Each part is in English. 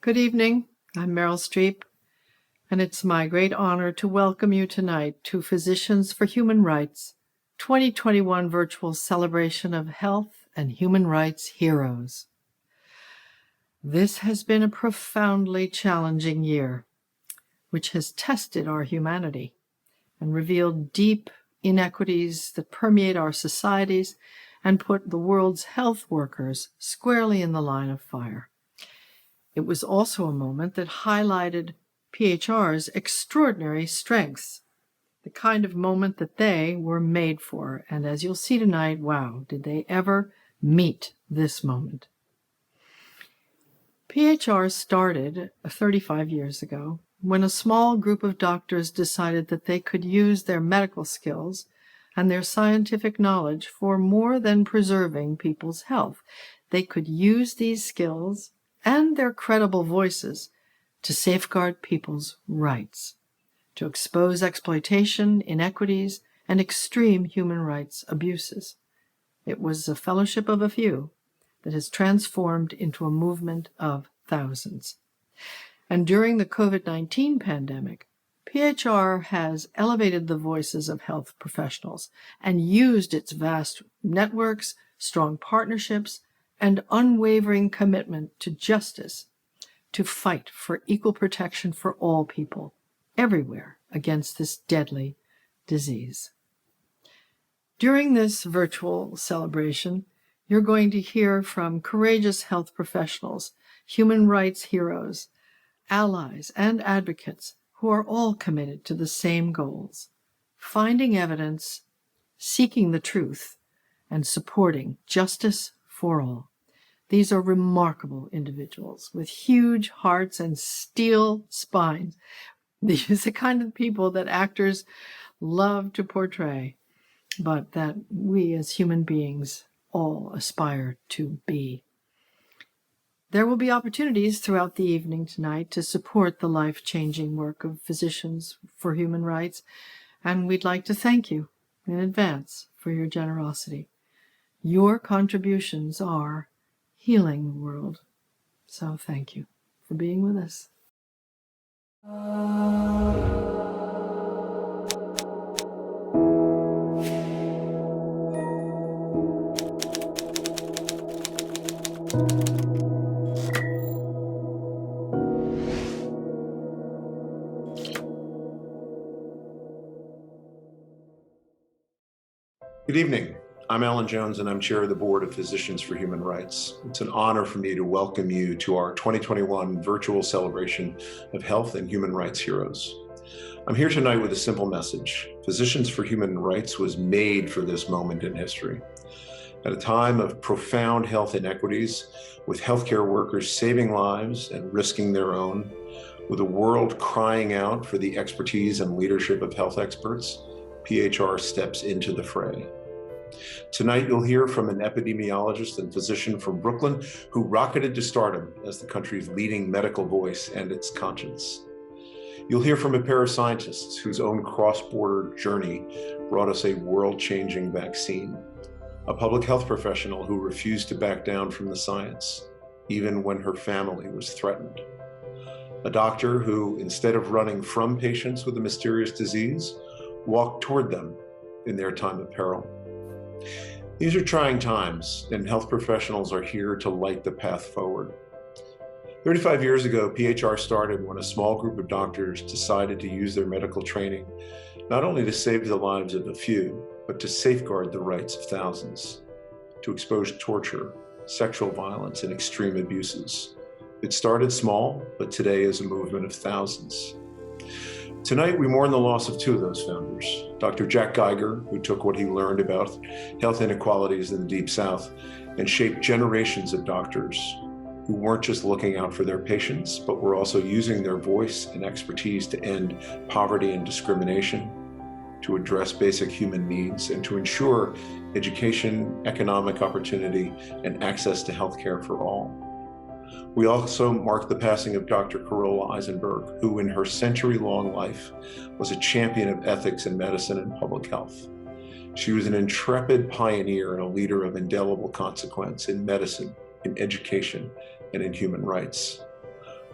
Good evening. I'm Meryl Streep, and it's my great honor to welcome you tonight to Physicians for Human Rights 2021 virtual celebration of health and human rights heroes. This has been a profoundly challenging year, which has tested our humanity and revealed deep inequities that permeate our societies and put the world's health workers squarely in the line of fire. It was also a moment that highlighted PHR's extraordinary strengths, the kind of moment that they were made for. And as you'll see tonight, wow, did they ever meet this moment. PHR started 35 years ago when a small group of doctors decided that they could use their medical skills and their scientific knowledge for more than preserving people's health. They could use these skills and their credible voices to safeguard people's rights, to expose exploitation, inequities, and extreme human rights abuses. It was a fellowship of a few that has transformed into a movement of thousands. And during the COVID-19 pandemic, PHR has elevated the voices of health professionals and used its vast networks, strong partnerships, and unwavering commitment to justice to fight for equal protection for all people everywhere against this deadly disease. During this virtual celebration, you're going to hear from courageous health professionals, human rights heroes, allies, and advocates who are all committed to the same goals: finding evidence, seeking the truth, and supporting justice for all. These are remarkable individuals with huge hearts and steel spines. These are the kind of people that actors love to portray, but that we as human beings all aspire to be. There will be opportunities throughout the evening tonight to support the life-changing work of Physicians for Human Rights, and we'd like to thank you in advance for your generosity. Your contributions are healing the world. So thank you for being with us. Good evening. I'm Alan Jones, and I'm chair of the Board of Physicians for Human Rights. It's an honor for me to welcome you to our 2021 virtual celebration of health and human rights heroes. I'm here tonight with a simple message. Physicians for Human Rights was made for this moment in history. At a time of profound health inequities, with healthcare workers saving lives and risking their own, with the world crying out for the expertise and leadership of health experts, PHR steps into the fray. Tonight, you'll hear from an epidemiologist and physician from Brooklyn who rocketed to stardom as the country's leading medical voice and its conscience. You'll hear from a pair of scientists whose own cross-border journey brought us a world-changing vaccine, a public health professional who refused to back down from the science, even when her family was threatened, a doctor who, instead of running from patients with a mysterious disease, walked toward them in their time of peril. These are trying times, and health professionals are here to light the path forward. 35 years ago, PHR started when a small group of doctors decided to use their medical training not only to save the lives of a few, but to safeguard the rights of thousands, to expose torture, sexual violence, and extreme abuses. It started small, but today is a movement of thousands. Tonight, we mourn the loss of two of those founders, Dr. Jack Geiger, who took what he learned about health inequalities in the Deep South and shaped generations of doctors who weren't just looking out for their patients, but were also using their voice and expertise to end poverty and discrimination, to address basic human needs, and to ensure education, economic opportunity, and access to healthcare for all. We also mark the passing of Dr. Carol Eisenberg, who in her century-long life was a champion of ethics in medicine and public health. She was an intrepid pioneer and a leader of indelible consequence in medicine, in education, and in human rights.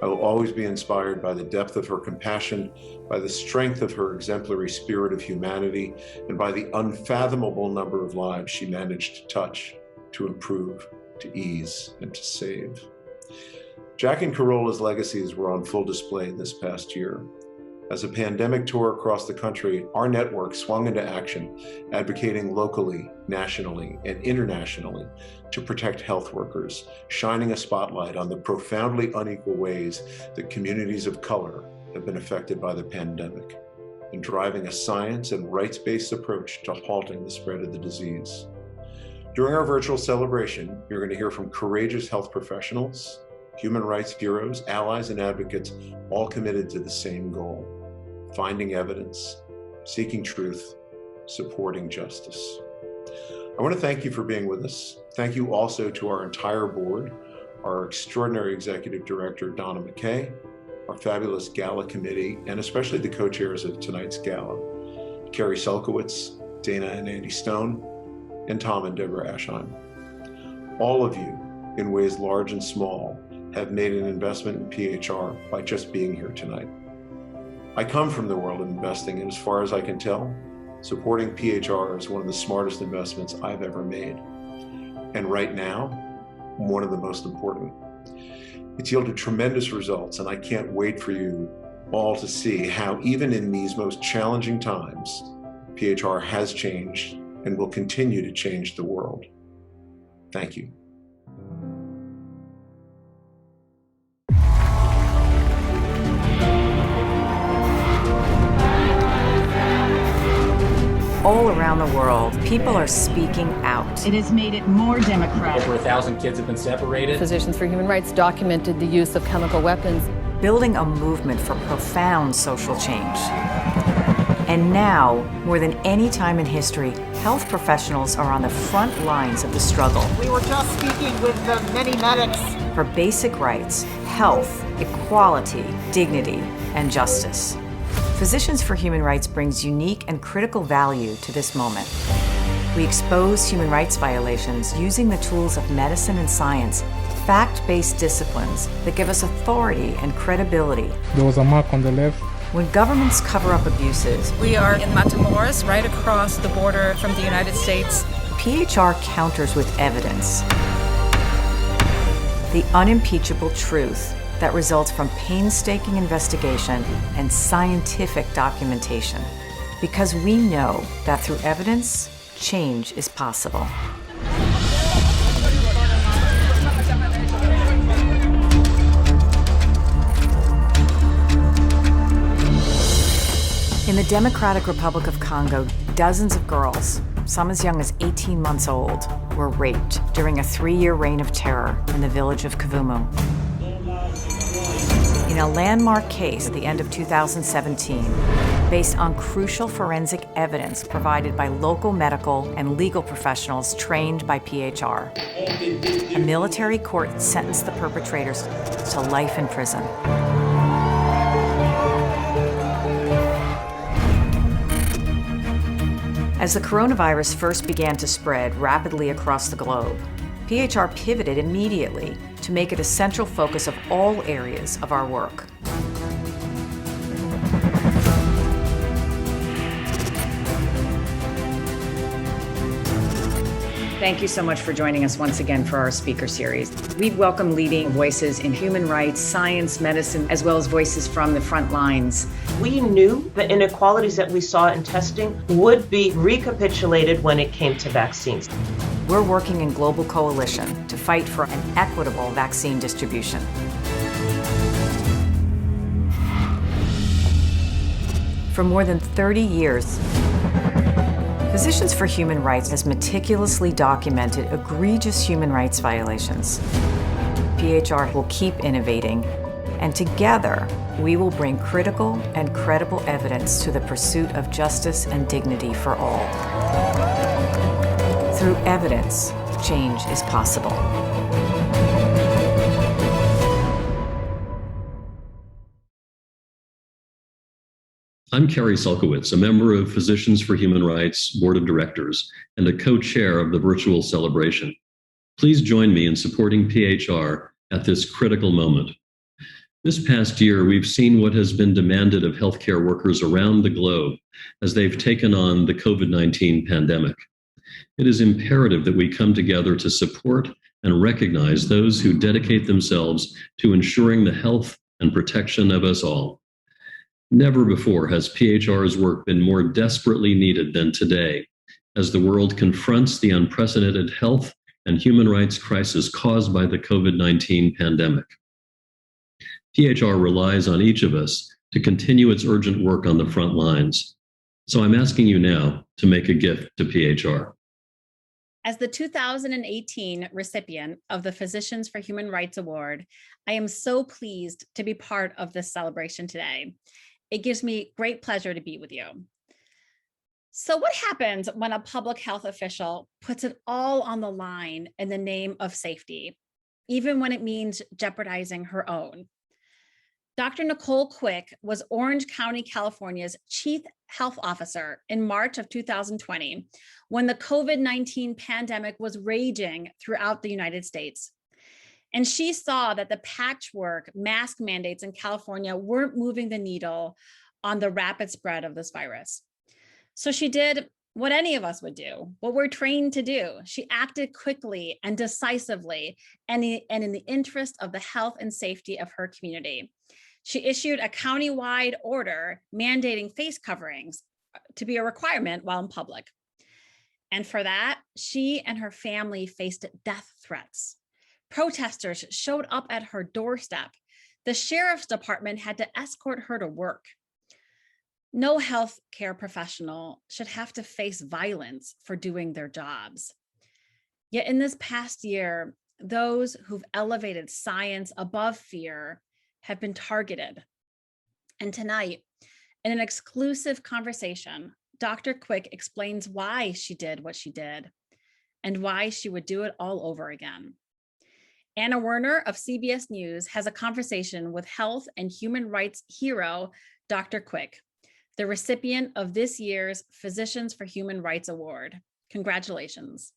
I will always be inspired by the depth of her compassion, by the strength of her exemplary spirit of humanity, and by the unfathomable number of lives she managed to touch, to improve, to ease, and to save. Jack and Carola's legacies were on full display this past year. As a pandemic tore across the country, our network swung into action, advocating locally, nationally, and internationally to protect health workers, shining a spotlight on the profoundly unequal ways that communities of color have been affected by the pandemic, and driving a science and rights-based approach to halting the spread of the disease. During our virtual celebration, you're going to hear from courageous health professionals, human rights heroes, allies, and advocates, all committed to the same goal: finding evidence, seeking truth, supporting justice. I want to thank you for being with us. Thank you also to our entire board, our extraordinary executive director, Donna McKay, our fabulous gala committee, and especially the co-chairs of tonight's gala, Kerry Sulkowitz, Dana and Andy Stone, and Tom and Deborah Aschheim. All of you, in ways large and small, have made an investment in PHR by just being here tonight. I come from the world of investing, and as far as I can tell, supporting PHR is one of the smartest investments I've ever made. And right now, one of the most important. It's yielded tremendous results, and I can't wait for you all to see how even in these most challenging times, PHR has changed and will continue to change the world. Thank you. All around the world, people are speaking out. It has made it more democratic. Over 1,000 kids have been separated. Physicians for Human Rights documented the use of chemical weapons. Building a movement for profound social change. And now, more than any time in history, health professionals are on the front lines of the struggle. We were just speaking with the many medics. For basic rights, health, equality, dignity, and justice. Physicians for Human Rights brings unique and critical value to this moment. We expose human rights violations using the tools of medicine and science, fact-based disciplines that give us authority and credibility. There was a mark on the left. When governments cover up abuses, we are in Matamoros, right across the border from the United States. PHR counters with evidence. The unimpeachable truth that results from painstaking investigation and scientific documentation. Because we know that through evidence, change is possible. In the Democratic Republic of Congo, dozens of girls, some as young as 18 months old, were raped during a 3-year reign of terror in the village of Kavumu. In a landmark case at the end of 2017, based on crucial forensic evidence provided by local medical and legal professionals trained by PHR, a military court sentenced the perpetrators to life in prison. As the coronavirus first began to spread rapidly across the globe, PHR pivoted immediately to make it a central focus of all areas of our work. Thank you so much for joining us once again for our speaker series. We welcome leading voices in human rights, science, medicine, as well as voices from the front lines. We knew the inequalities that we saw in testing would be recapitulated when it came to vaccines. We're working in global coalition to fight for an equitable vaccine distribution. For more than 30 years, Physicians for Human Rights has meticulously documented egregious human rights violations. PHR will keep innovating, and together we will bring critical and credible evidence to the pursuit of justice and dignity for all. Through evidence, change is possible. I'm Kerry Sulkowitz, a member of Physicians for Human Rights Board of Directors and a co-chair of the virtual celebration. Please join me in supporting PHR at this critical moment. This past year, we've seen what has been demanded of healthcare workers around the globe as they've taken on the COVID-19 pandemic. It is imperative that we come together to support and recognize those who dedicate themselves to ensuring the health and protection of us all. Never before has PHR's work been more desperately needed than today, as the world confronts the unprecedented health and human rights crisis caused by the COVID-19 pandemic. PHR relies on each of us to continue its urgent work on the front lines. So I'm asking you now to make a gift to PHR. As the 2018 recipient of the Physicians for Human Rights Award, I am so pleased to be part of this celebration today. It gives me great pleasure to be with you. So what happens when a public health official puts it all on the line in the name of safety, even when it means jeopardizing her own? Dr. Nicole Quick was Orange County, California's Chief Health Officer in March of 2020, when the COVID-19 pandemic was raging throughout the United States. And she saw that the patchwork mask mandates in California weren't moving the needle on the rapid spread of this virus. So she did what any of us would do, what we're trained to do. She acted quickly and decisively and in the interest of the health and safety of her community. She issued a countywide order mandating face coverings to be a requirement while in public. And for that, she and her family faced death threats. Protesters showed up at her doorstep. The sheriff's department had to escort her to work. No healthcare professional should have to face violence for doing their jobs. Yet in this past year, those who've elevated science above fear have been targeted. And tonight, in an exclusive conversation, Dr. Quick explains why she did what she did and why she would do it all over again. Anna Werner of CBS News has a conversation with health and human rights hero, Dr. Quick, the recipient of this year's Physicians for Human Rights Award. Congratulations.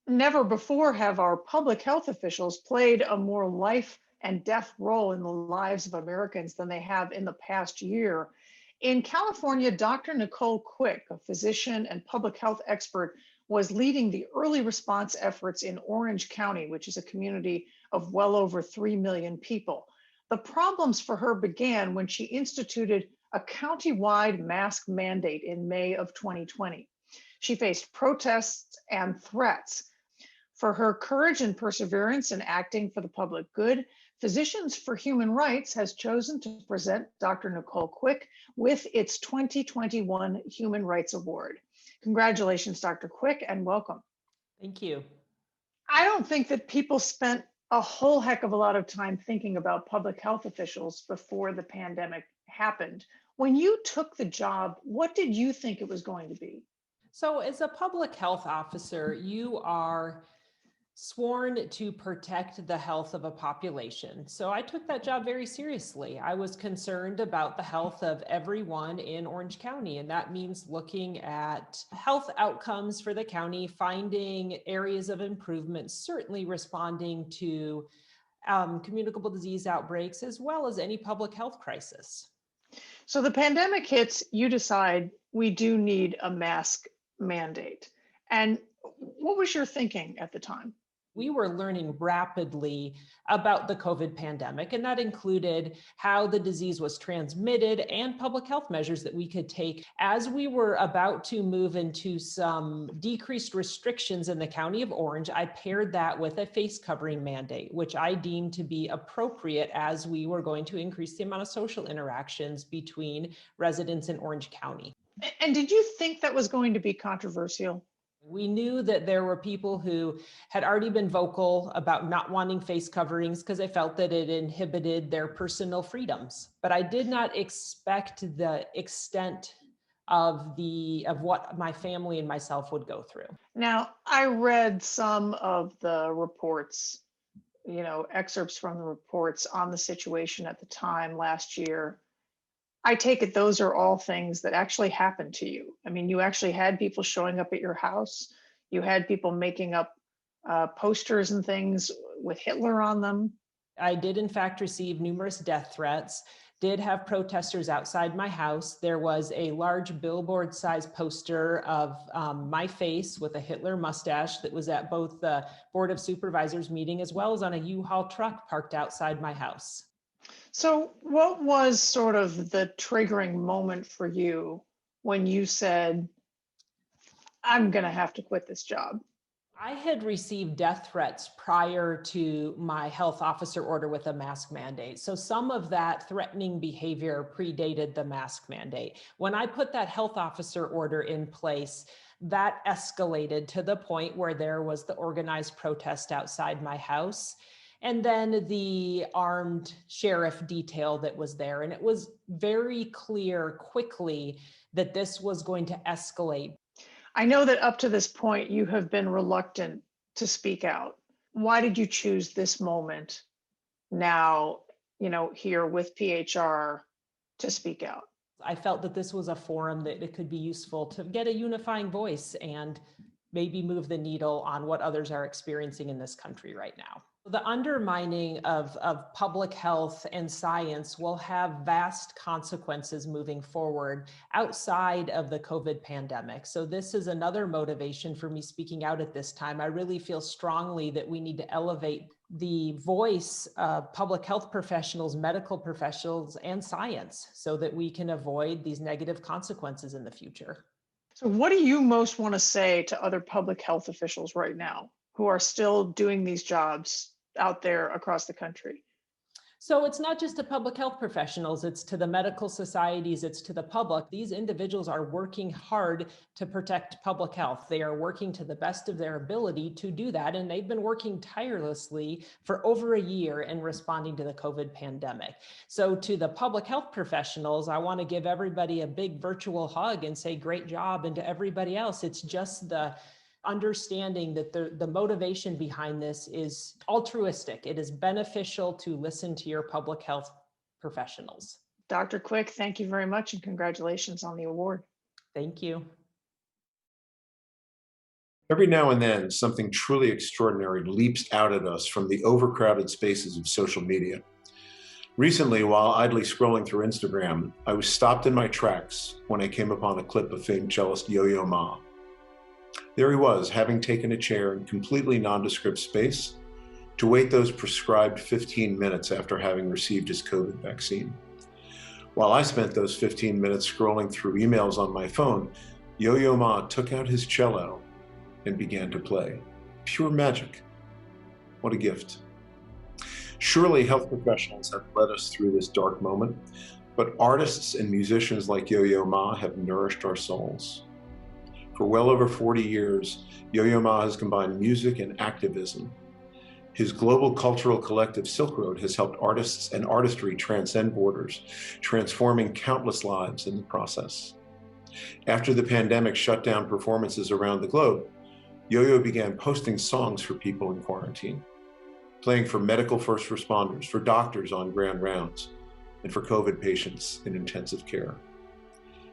Never before have our public health officials played a more life and death role in the lives of Americans than they have in the past year. In California, Dr. Nicole Quick, a physician and public health expert, was leading the early response efforts in Orange County, which is a community of well over 3 million people. The problems for her began when she instituted a county-wide mask mandate in May of 2020. She faced protests and threats. For her courage and perseverance in acting for the public good, Physicians for Human Rights has chosen to present Dr. Nicole Quick with its 2021 Human Rights Award. Congratulations, Dr. Quick, and welcome. Thank you. I don't think that people spent a whole heck of a lot of time thinking about public health officials before the pandemic happened. When you took the job, what did you think it was going to be? So as a public health officer, you are sworn to protect the health of a population. So I took that job very seriously. I was concerned about the health of everyone in Orange County, and that means looking at health outcomes for the county, finding areas of improvement, certainly responding to communicable disease outbreaks, as well as any public health crisis. So the pandemic hits, you decide we do need a mask mandate. And what was your thinking at the time? We were learning rapidly about the COVID pandemic, and that included how the disease was transmitted and public health measures that we could take. As we were about to move into some decreased restrictions in the County of Orange, I paired that with a face covering mandate, which I deemed to be appropriate as we were going to increase the amount of social interactions between residents in Orange County. And did you think that was going to be controversial? We knew that there were people who had already been vocal about not wanting face coverings because they felt that it inhibited their personal freedoms. But I did not expect the extent of what my family and myself would go through. Now, I read some of the reports, excerpts from the reports on the situation at the time last year. I take it those are all things that actually happened to you. I mean, you actually had people showing up at your house. You had people making up posters and things with Hitler on them. I did in fact receive numerous death threats, did have protesters outside my house. There was a large billboard-sized poster of my face with a Hitler mustache that was at both the Board of Supervisors meeting as well as on a U-Haul truck parked outside my house. So what was sort of the triggering moment for you when you said, I'm going to have to quit this job? I had received death threats prior to my health officer order with a mask mandate. So some of that threatening behavior predated the mask mandate. When I put that health officer order in place, that escalated to the point where there was the organized protest outside my house, and then the armed sheriff detail that was there. And it was very clear quickly that this was going to escalate. I know that up to this point, you have been reluctant to speak out. Why did you choose this moment now, here with PHR to speak out? I felt that this was a forum that it could be useful to get a unifying voice and maybe move the needle on what others are experiencing in this country right now. The undermining of public health and science will have vast consequences moving forward outside of the COVID pandemic. So this is another motivation for me speaking out at this time. I really feel strongly that we need to elevate the voice of public health professionals, medical professionals, and science so that we can avoid these negative consequences in the future. So what do you most want to say to other public health officials right now who are still doing these jobs out there across the country? So it's not just to public health professionals, it's to the medical societies, it's to the public. These individuals are working hard to protect public health. They are working to the best of their ability to do that. And they've been working tirelessly for over a year in responding to the COVID pandemic. So to the public health professionals, I want to give everybody a big virtual hug and say, great job. And to everybody else, it's just the understanding that the motivation behind this is altruistic. It is beneficial to listen to your public health professionals. Dr. Quick, thank you very much and congratulations on the award. Thank you. Every now and then, something truly extraordinary leaps out at us from the overcrowded spaces of social media. Recently, while idly scrolling through Instagram, I was stopped in my tracks when I came upon a clip of famed cellist Yo-Yo Ma. There he was, having taken a chair in completely nondescript space to wait those prescribed 15 minutes after having received his COVID vaccine. While I spent those 15 minutes scrolling through emails on my phone, Yo-Yo Ma took out his cello and began to play. Pure magic. What a gift. Surely health professionals have led us through this dark moment, but artists and musicians like Yo-Yo Ma have nourished our souls. For well over 40 years, Yo-Yo Ma has combined music and activism. His global cultural collective Silk Road has helped artists and artistry transcend borders, transforming countless lives in the process. After the pandemic shut down performances around the globe, Yo-Yo began posting songs for people in quarantine, playing for medical first responders, for doctors on grand rounds, and for COVID patients in intensive care.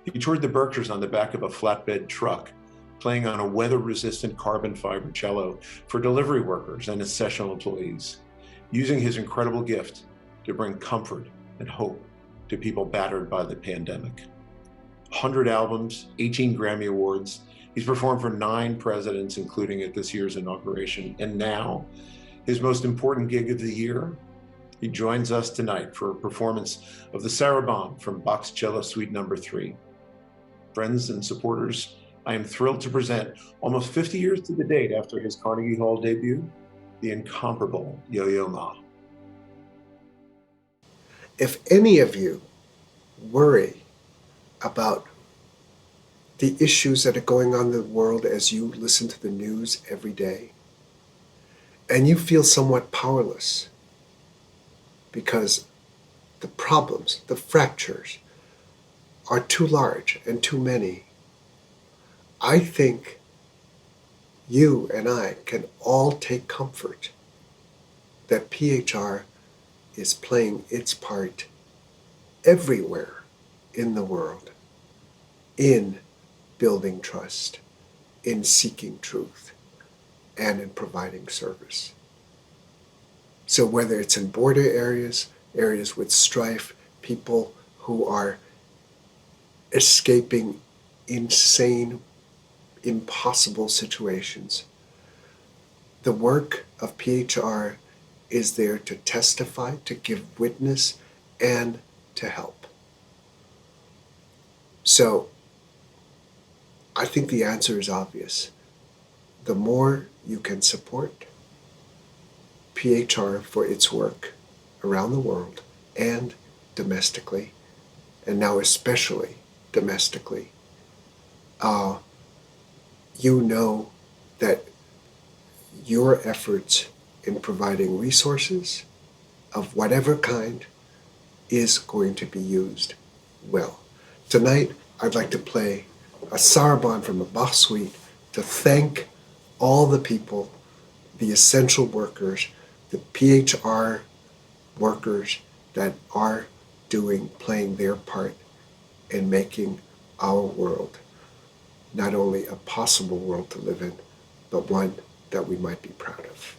He toured the Berkshires on the back of a flatbed truck, playing on a weather-resistant carbon fiber cello for delivery workers and essential employees, using his incredible gift to bring comfort and hope to people battered by the pandemic. 100 albums, 18 Grammy Awards. He's performed for 9 presidents, including at this year's inauguration. And now, his most important gig of the year, he joins us tonight for a performance of the Sarabande from Bach's Cello Suite No. 3. Friends and supporters, I am thrilled to present, almost 50 years to the date after his Carnegie Hall debut, the incomparable Yo-Yo Ma. If any of you worry about the issues that are going on in the world as you listen to the news every day, and you feel somewhat powerless because the problems, the fractures, are too large and too many, I think you and I can all take comfort that PHR is playing its part everywhere in the world in building trust, in seeking truth, and in providing service. So whether it's in border areas, areas with strife, people who are escaping insane, impossible situations, the work of PHR is there to testify, to give witness, and to help. So I think the answer is obvious. The more you can support PHR for its work around the world and domestically, and now especially domestically, you know that your efforts in providing resources of whatever kind is going to be used well. Tonight, I'd like to play a saraband from a Bach suite to thank all the people, the essential workers, the PHR workers that are playing their part in making our world not only a possible world to live in, but one that we might be proud of.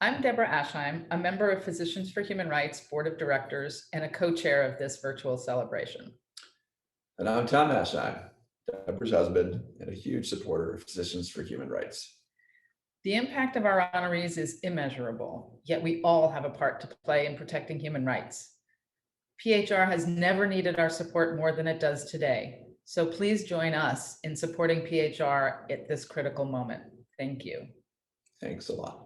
I'm Deborah Aschheim, a member of Physicians for Human Rights Board of Directors and a co-chair of this virtual celebration. And I'm Tom Aschheim, Deborah's husband and a huge supporter of Physicians for Human Rights. The impact of our honorees is immeasurable, yet we all have a part to play in protecting human rights. PHR has never needed our support more than it does today. So please join us in supporting PHR at this critical moment. Thank you. Thanks a lot.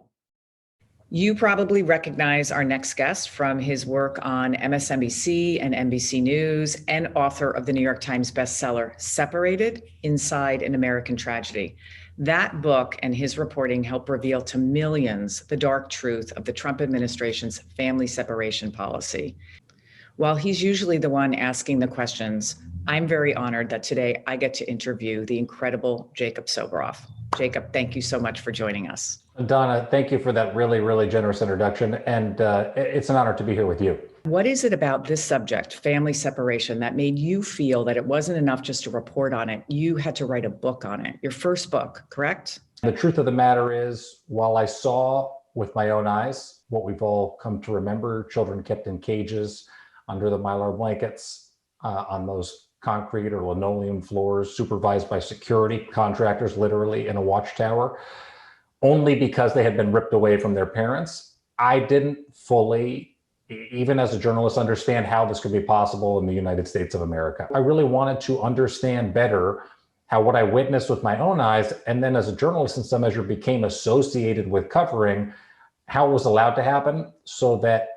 You probably recognize our next guest from his work on MSNBC and NBC News and author of the New York Times bestseller, Separated: Inside an American Tragedy. That book and his reporting helped reveal to millions the dark truth of the Trump administration's family separation policy. While he's usually the one asking the questions, I'm very honored that today I get to interview the incredible Jacob Sobroff. Jacob, thank you so much for joining us. Donna, thank you for that really, really generous introduction. And it's an honor to be here with you. What is it about this subject, family separation, that made you feel that it wasn't enough just to report on it? You had to write a book on it, your first book, correct? The truth of the matter is, while I saw with my own eyes what we've all come to remember, children kept in cages under the Mylar blankets on those concrete or linoleum floors, supervised by security contractors, literally in a watchtower, only because they had been ripped away from their parents. I didn't fully, even as a journalist, understand how this could be possible in the United States of America. I really wanted to understand better how what I witnessed with my own eyes, and then as a journalist in some measure became associated with covering how it was allowed to happen, so that,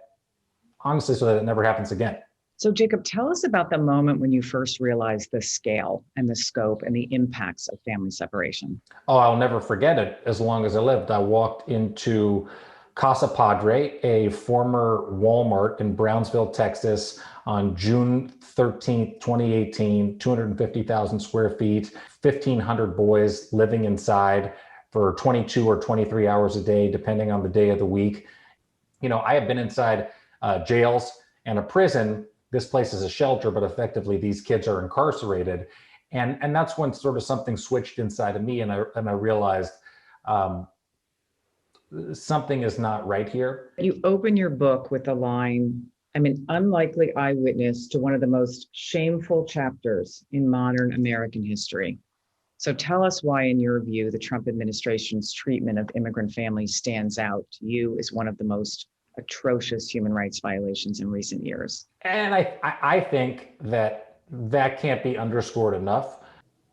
honestly, so that it never happens again. So Jacob, tell us about the moment when you first realized the scale and the scope and the impacts of family separation. Oh, I'll never forget it as long as I lived. I walked into Casa Padre, a former Walmart in Brownsville, Texas, on June 13th, 2018, 250,000 square feet, 1,500 boys living inside for 22 or 23 hours a day, depending on the day of the week. You know, I have been inside jails and a prison. This place is a shelter, but effectively these kids are incarcerated. And that's when sort of something switched inside of me, and I realized something is not right here. You open your book with the line, I'm an unlikely eyewitness to one of the most shameful chapters in modern American history. So tell us why, in your view, the Trump administration's treatment of immigrant families stands out to you as one of the most atrocious human rights violations in recent years. And I think that can't be underscored enough,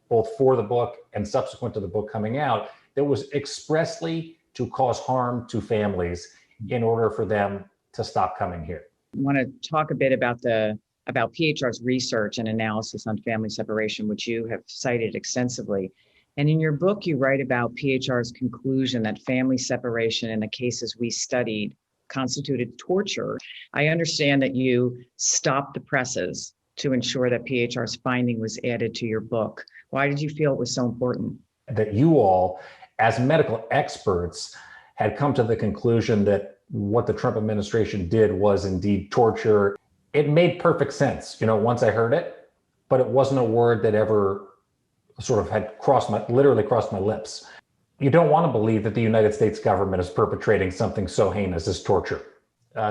both for the book and subsequent to the book coming out. That was expressly to cause harm to families in order for them to stop coming here. I want to talk a bit about PHR's research and analysis on family separation, which you have cited extensively. And in your book, you write about PHR's conclusion that family separation in the cases we studied constituted torture. I understand that you stopped the presses to ensure that PHR's finding was added to your book. Why did you feel it was so important? That you all, as medical experts, had come to the conclusion that what the Trump administration did was indeed torture. It made perfect sense, you know, once I heard it, but it wasn't a word that ever sort of had literally crossed my lips. You don't want to believe that the United States government is perpetrating something so heinous as torture.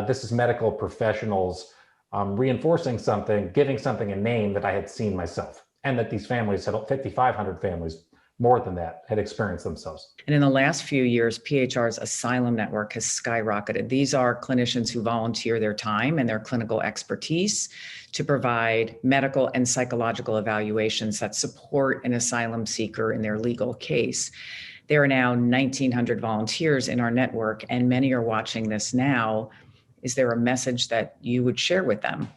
This is medical professionals reinforcing something, giving something a name that I had seen myself, and that these families, 5,500 families, more than that, had experienced themselves. And in the last few years, PHR's asylum network has skyrocketed. These are clinicians who volunteer their time and their clinical expertise to provide medical and psychological evaluations that support an asylum seeker in their legal case. There are now 1,900 volunteers in our network, and many are watching this now. Is there a message that you would share with them?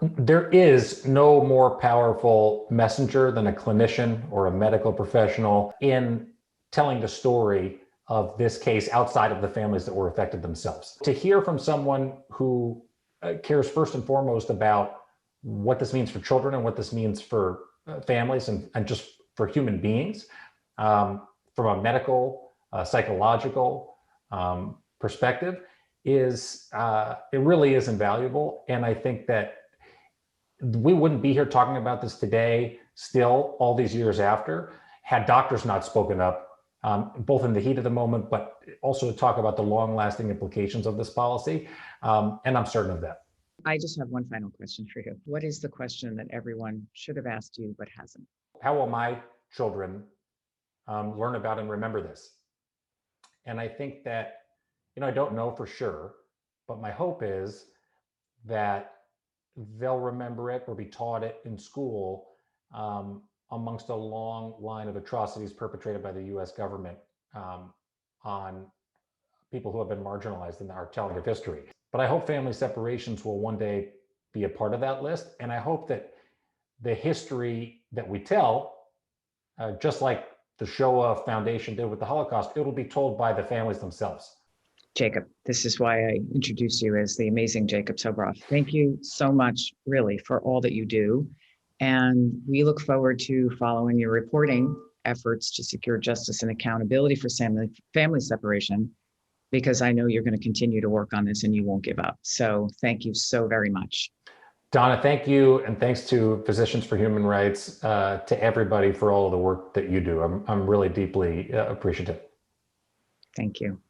There is no more powerful messenger than a clinician or a medical professional in telling the story of this case outside of the families that were affected themselves. To hear from someone who cares first and foremost about what this means for children and what this means for families and just for human beings, from a medical, psychological perspective, it really is invaluable. And I think that we wouldn't be here talking about this today, still all these years after, had doctors not spoken up both in the heat of the moment, but also to talk about the long-lasting implications of this policy. And I'm certain of that. I just have one final question for you. What is the question that everyone should have asked you but hasn't? How will my children learn about and remember this? And I think that, I don't know for sure, but my hope is that they'll remember it or be taught it in school amongst a long line of atrocities perpetrated by the US government on people who have been marginalized in our telling of history. But I hope family separations will one day be a part of that list. And I hope that the history that we tell, just like the Shoah Foundation did with the Holocaust, it'll be told by the families themselves. Jacob, this is why I introduced you as the amazing Jacob Sobroff. Thank you so much, really, for all that you do. And we look forward to following your reporting efforts to secure justice and accountability for family separation, because I know you're going to continue to work on this and you won't give up. So thank you so very much. Donna, thank you. And thanks to Physicians for Human Rights, to everybody for all of the work that you do. I'm really deeply appreciative. Thank you.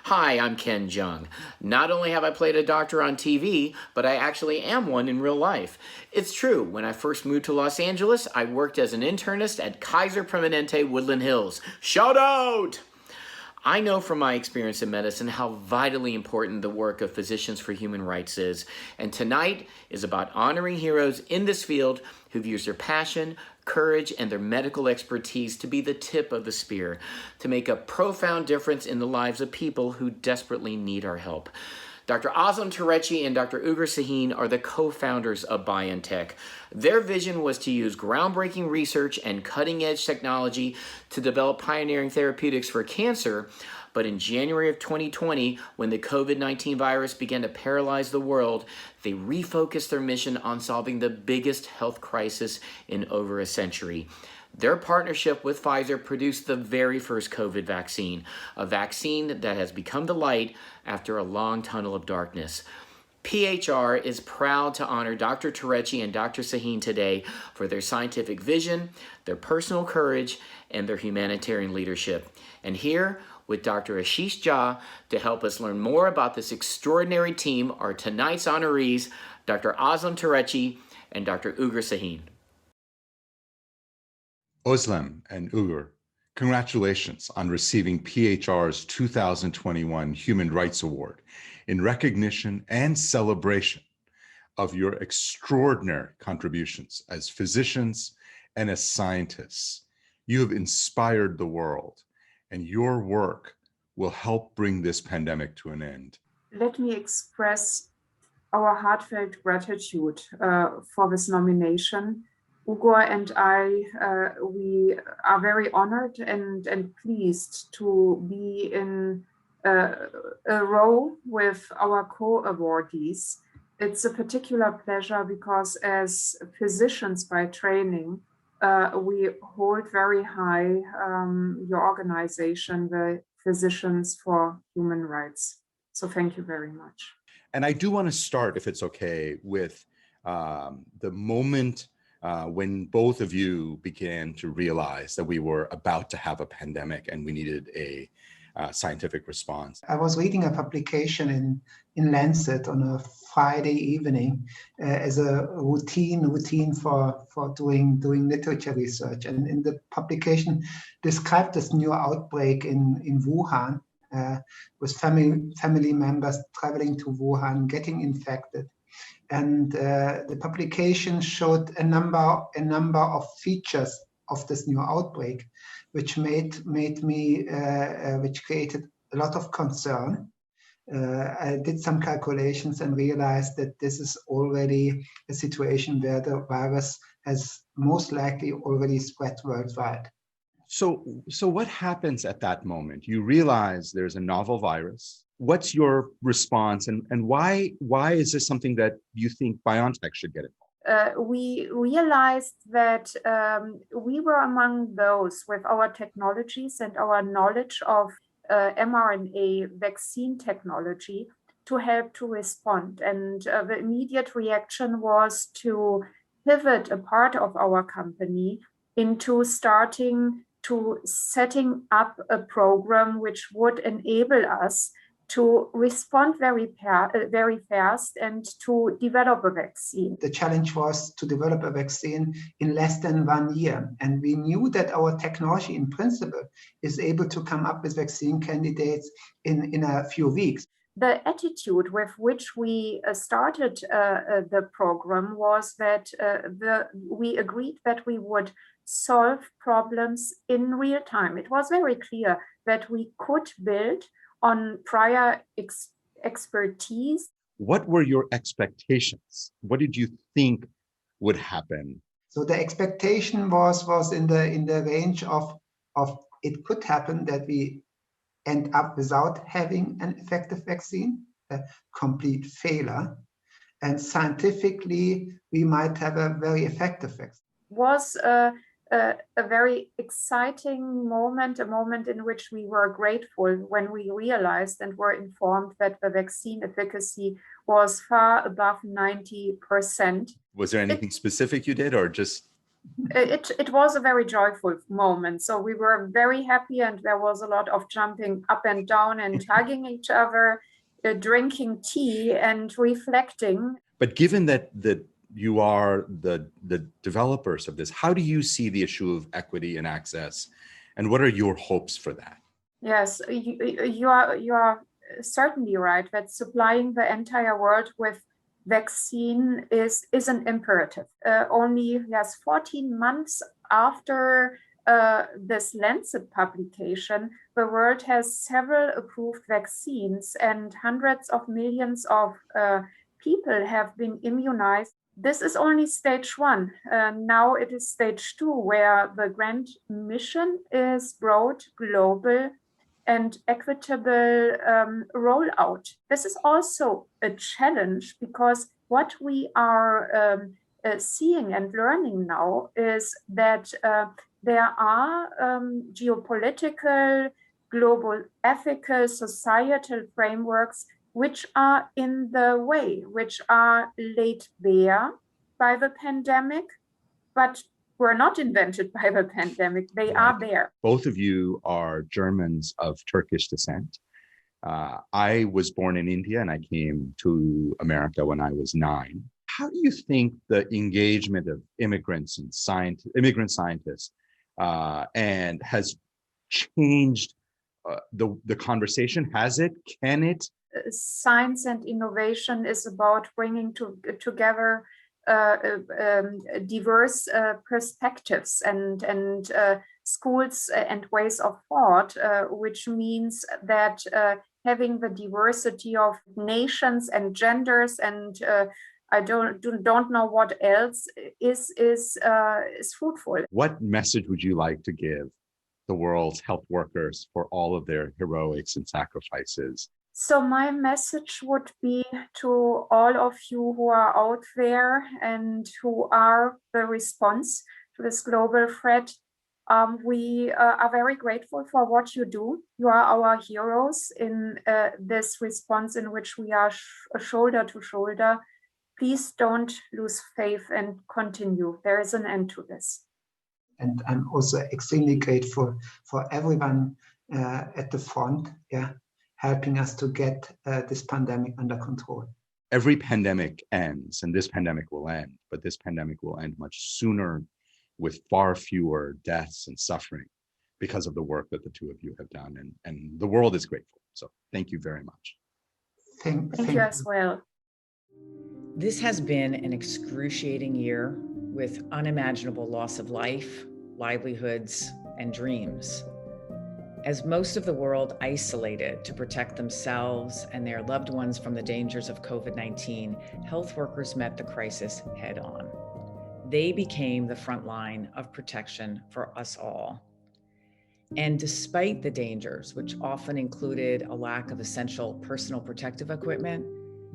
Hi, I'm Ken Jung. Not only have I played a doctor on TV, but I actually am one in real life. It's true, when I first moved to Los Angeles, I worked as an internist at Kaiser Permanente Woodland Hills. Shout out! I know from my experience in medicine how vitally important the work of Physicians for Human Rights is, and tonight is about honoring heroes in this field who've used their passion, courage, and their medical expertise to be the tip of the spear, to make a profound difference in the lives of people who desperately need our help. Dr. Azam Turechi and Dr. Ugur Sahin are the co-founders of BioNTech. Their vision was to use groundbreaking research and cutting-edge technology to develop pioneering therapeutics for cancer. But in January of 2020, when the COVID-19 virus began to paralyze the world, they refocused their mission on solving the biggest health crisis in over a century. Their partnership with Pfizer produced the very first COVID vaccine, a vaccine that has become the light after a long tunnel of darkness. PHR is proud to honor Dr. Turechi and Dr. Sahin today for their scientific vision, their personal courage, and their humanitarian leadership. And here, with Dr. Ashish Jha to help us learn more about this extraordinary team are tonight's honorees, Dr. Azam Turechi and Dr. Ugur Sahin. Özlem and Ugur, congratulations on receiving PHR's 2021 Human Rights Award in recognition and celebration of your extraordinary contributions as physicians and as scientists. You have inspired the world, and your work will help bring this pandemic to an end. Let me express our heartfelt gratitude for this nomination. Ugur and I, we are very honored and pleased to be in a row with our co-awardees. It's a particular pleasure because as physicians by training, we hold very high your organization, the Physicians for Human Rights. So thank you very much. And I do want to start, if it's okay, with the moment when both of you began to realize that we were about to have a pandemic and we needed a scientific response. I was reading a publication in Lancet on a Friday evening as a routine for doing literature research. And in the publication described this new outbreak in Wuhan with family members traveling to Wuhan, getting infected. And the publication showed a number of features of this new outbreak, which made me, which created a lot of concern. I did some calculations and realized that this is already a situation where the virus has most likely already spread worldwide. So what happens at that moment? You realize there's a novel virus. What's your response, and why is this something that you think BioNTech should get involved? We realized that we were among those with our technologies and our knowledge of mRNA vaccine technology to help to respond. And the immediate reaction was to pivot a part of our company into starting to setting up a program which would enable us to respond very fast and to develop a vaccine. The challenge was to develop a vaccine in less than 1 year. And we knew that our technology in principle is able to come up with vaccine candidates in a few weeks. The attitude with which we started the program was that we agreed that we would solve problems in real time. It was very clear that we could build on prior expertise. What were your expectations? What did you think would happen? So the expectation was in the range of it could happen that we end up without having an effective vaccine, a complete failure, and scientifically we might have a very effective vaccine. Was a very exciting moment, a moment in which we were grateful when we realized and were informed that the vaccine efficacy was far above 90%. Was there anything specific you did or just? It was a very joyful moment. So we were very happy and there was a lot of jumping up and down and hugging each other, drinking tea and reflecting. But given that you are the developers of this, how do you see the issue of equity and access, and what are your hopes for that? Yes, you are certainly right that supplying the entire world with vaccine is an imperative. Only 14 months after this Lancet publication, the world has several approved vaccines and hundreds of millions of people have been immunized. This is only stage 1. Now it is stage 2, where the grand mission is broad, global, and equitable rollout. This is also a challenge because what we are seeing and learning now is that there are geopolitical, global, ethical, societal frameworks which are in the way, which are laid bare by the pandemic, but were not invented by the pandemic. They are there. Both of you are Germans of Turkish descent. I was born in India and I came to America when I was 9. How do you think the engagement of immigrants and immigrant scientists and has changed the conversation? Has it? Can it? Science and innovation is about bringing together diverse perspectives and schools and ways of thought, which means that having the diversity of nations and genders and I don't know what else is fruitful. What message would you like to give the world's health workers for all of their heroics and sacrifices? So my message would be to all of you who are out there and who are the response to this global threat. We are very grateful for what you do. You are our heroes in this response in which we are shoulder to shoulder. Please don't lose faith and continue. There is an end to this. And I'm also extremely grateful for everyone at the front, helping us to get this pandemic under control. Every pandemic ends, and this pandemic will end, but this pandemic will end much sooner with far fewer deaths and suffering because of the work that the two of you have done, and the world is grateful. So thank you very much. Thank you as well. This has been an excruciating year with unimaginable loss of life, livelihoods, and dreams. As most of the world isolated to protect themselves and their loved ones from the dangers of COVID-19, health workers met the crisis head on. They became the front line of protection for us all. And despite the dangers, which often included a lack of essential personal protective equipment,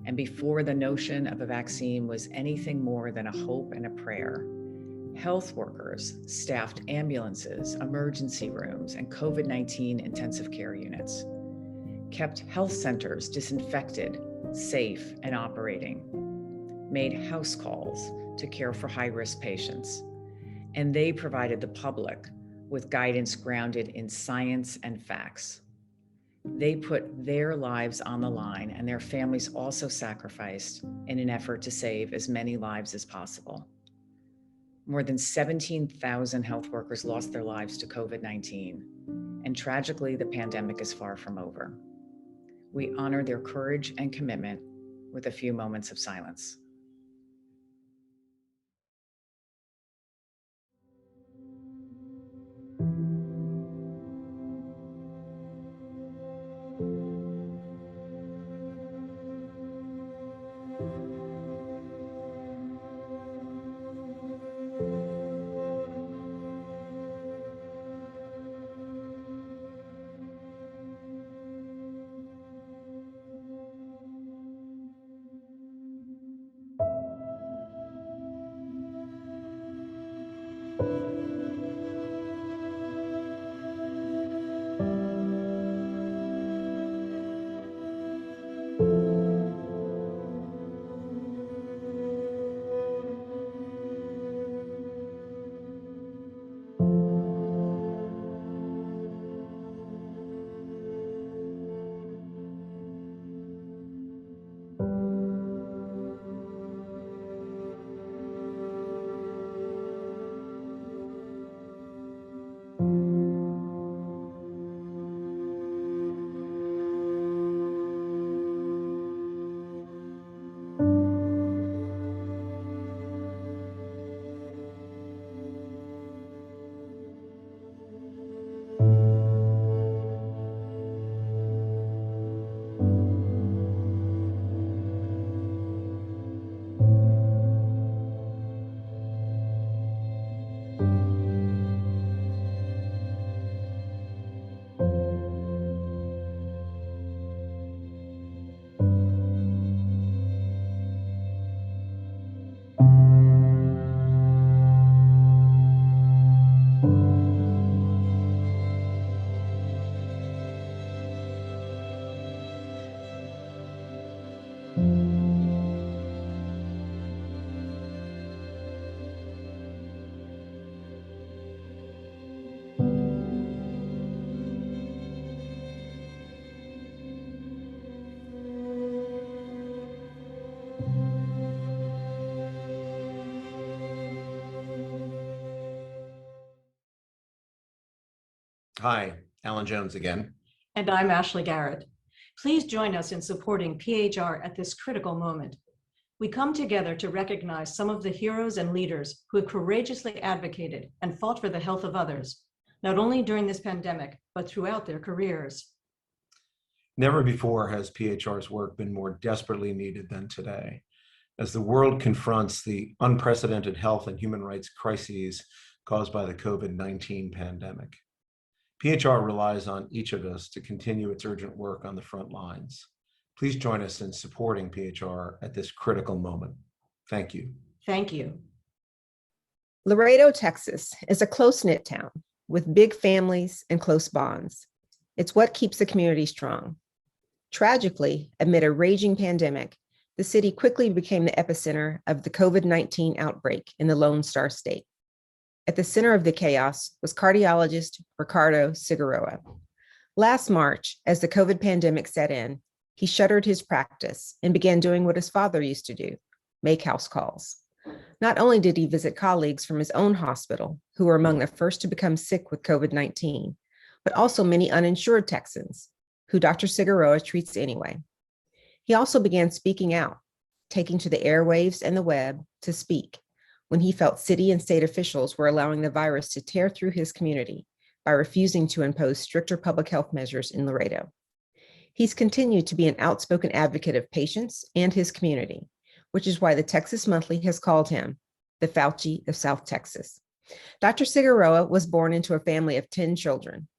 and before the notion of a vaccine was anything more than a hope and a prayer, health workers staffed ambulances, emergency rooms, and COVID-19 intensive care units, kept health centers disinfected, safe, and operating, made house calls to care for high-risk patients, and they provided the public with guidance grounded in science and facts. They put their lives on the line, and their families also sacrificed in an effort to save as many lives as possible. More than 17,000 health workers lost their lives to COVID-19, and tragically, the pandemic is far from over. We honor their courage and commitment with a few moments of silence. Hi, Alan Jones again. And I'm Ashley Garrett. Please join us in supporting PHR at this critical moment. We come together to recognize some of the heroes and leaders who have courageously advocated and fought for the health of others, not only during this pandemic, but throughout their careers. Never before has PHR's work been more desperately needed than today. As the world confronts the unprecedented health and human rights crises caused by the COVID-19 pandemic, PHR relies on each of us to continue its urgent work on the front lines. Please join us in supporting PHR at this critical moment. Thank you. Thank you. Laredo, Texas is a close-knit town with big families and close bonds. It's what keeps the community strong. Tragically, amid a raging pandemic, the city quickly became the epicenter of the COVID-19 outbreak in the Lone Star State. At the center of the chaos was cardiologist Ricardo Sigurowa. Last March, as the COVID pandemic set in, he shuttered his practice and began doing what his father used to do, make house calls. Not only did he visit colleagues from his own hospital, who were among the first to become sick with COVID-19, but also many uninsured Texans, who Dr. Sigurowa treats anyway. He also began speaking out, taking to the airwaves and the web to speak, when he felt city and state officials were allowing the virus to tear through his community by refusing to impose stricter public health measures in Laredo. He's continued to be an outspoken advocate of patients and his community, which is why the Texas Monthly has called him the Fauci of South Texas. Dr. Sigurowa was born into a family of 10 children,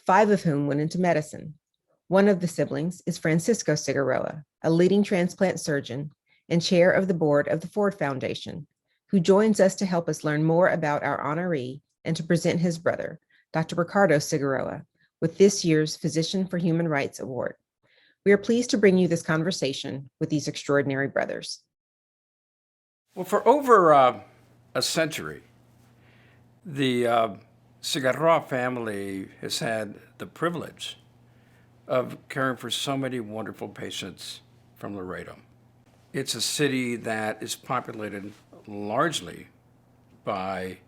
5 of whom went into medicine. One of the siblings is Francisco Sigurowa, a leading transplant surgeon and chair of the board of the Ford Foundation, who joins us to help us learn more about our honoree and to present his brother, Dr. Ricardo Sigurowa, with this year's Physician for Human Rights Award. We are pleased to bring you this conversation with these extraordinary brothers. Well, for over a century, the Sigurowa family has had the privilege of caring for so many wonderful patients from Laredo. It's a city that is populated largely by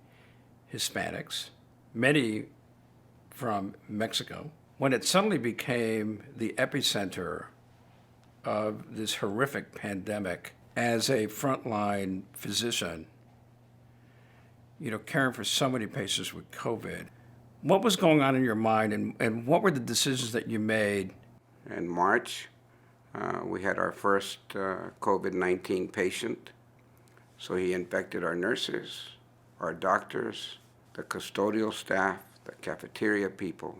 Hispanics, many from Mexico. When it suddenly became the epicenter of this horrific pandemic, as a frontline physician, caring for so many patients with COVID, what was going on in your mind, and what were the decisions that you made? In March, we had our first COVID-19 patient. So he infected our nurses, our doctors, the custodial staff, the cafeteria people,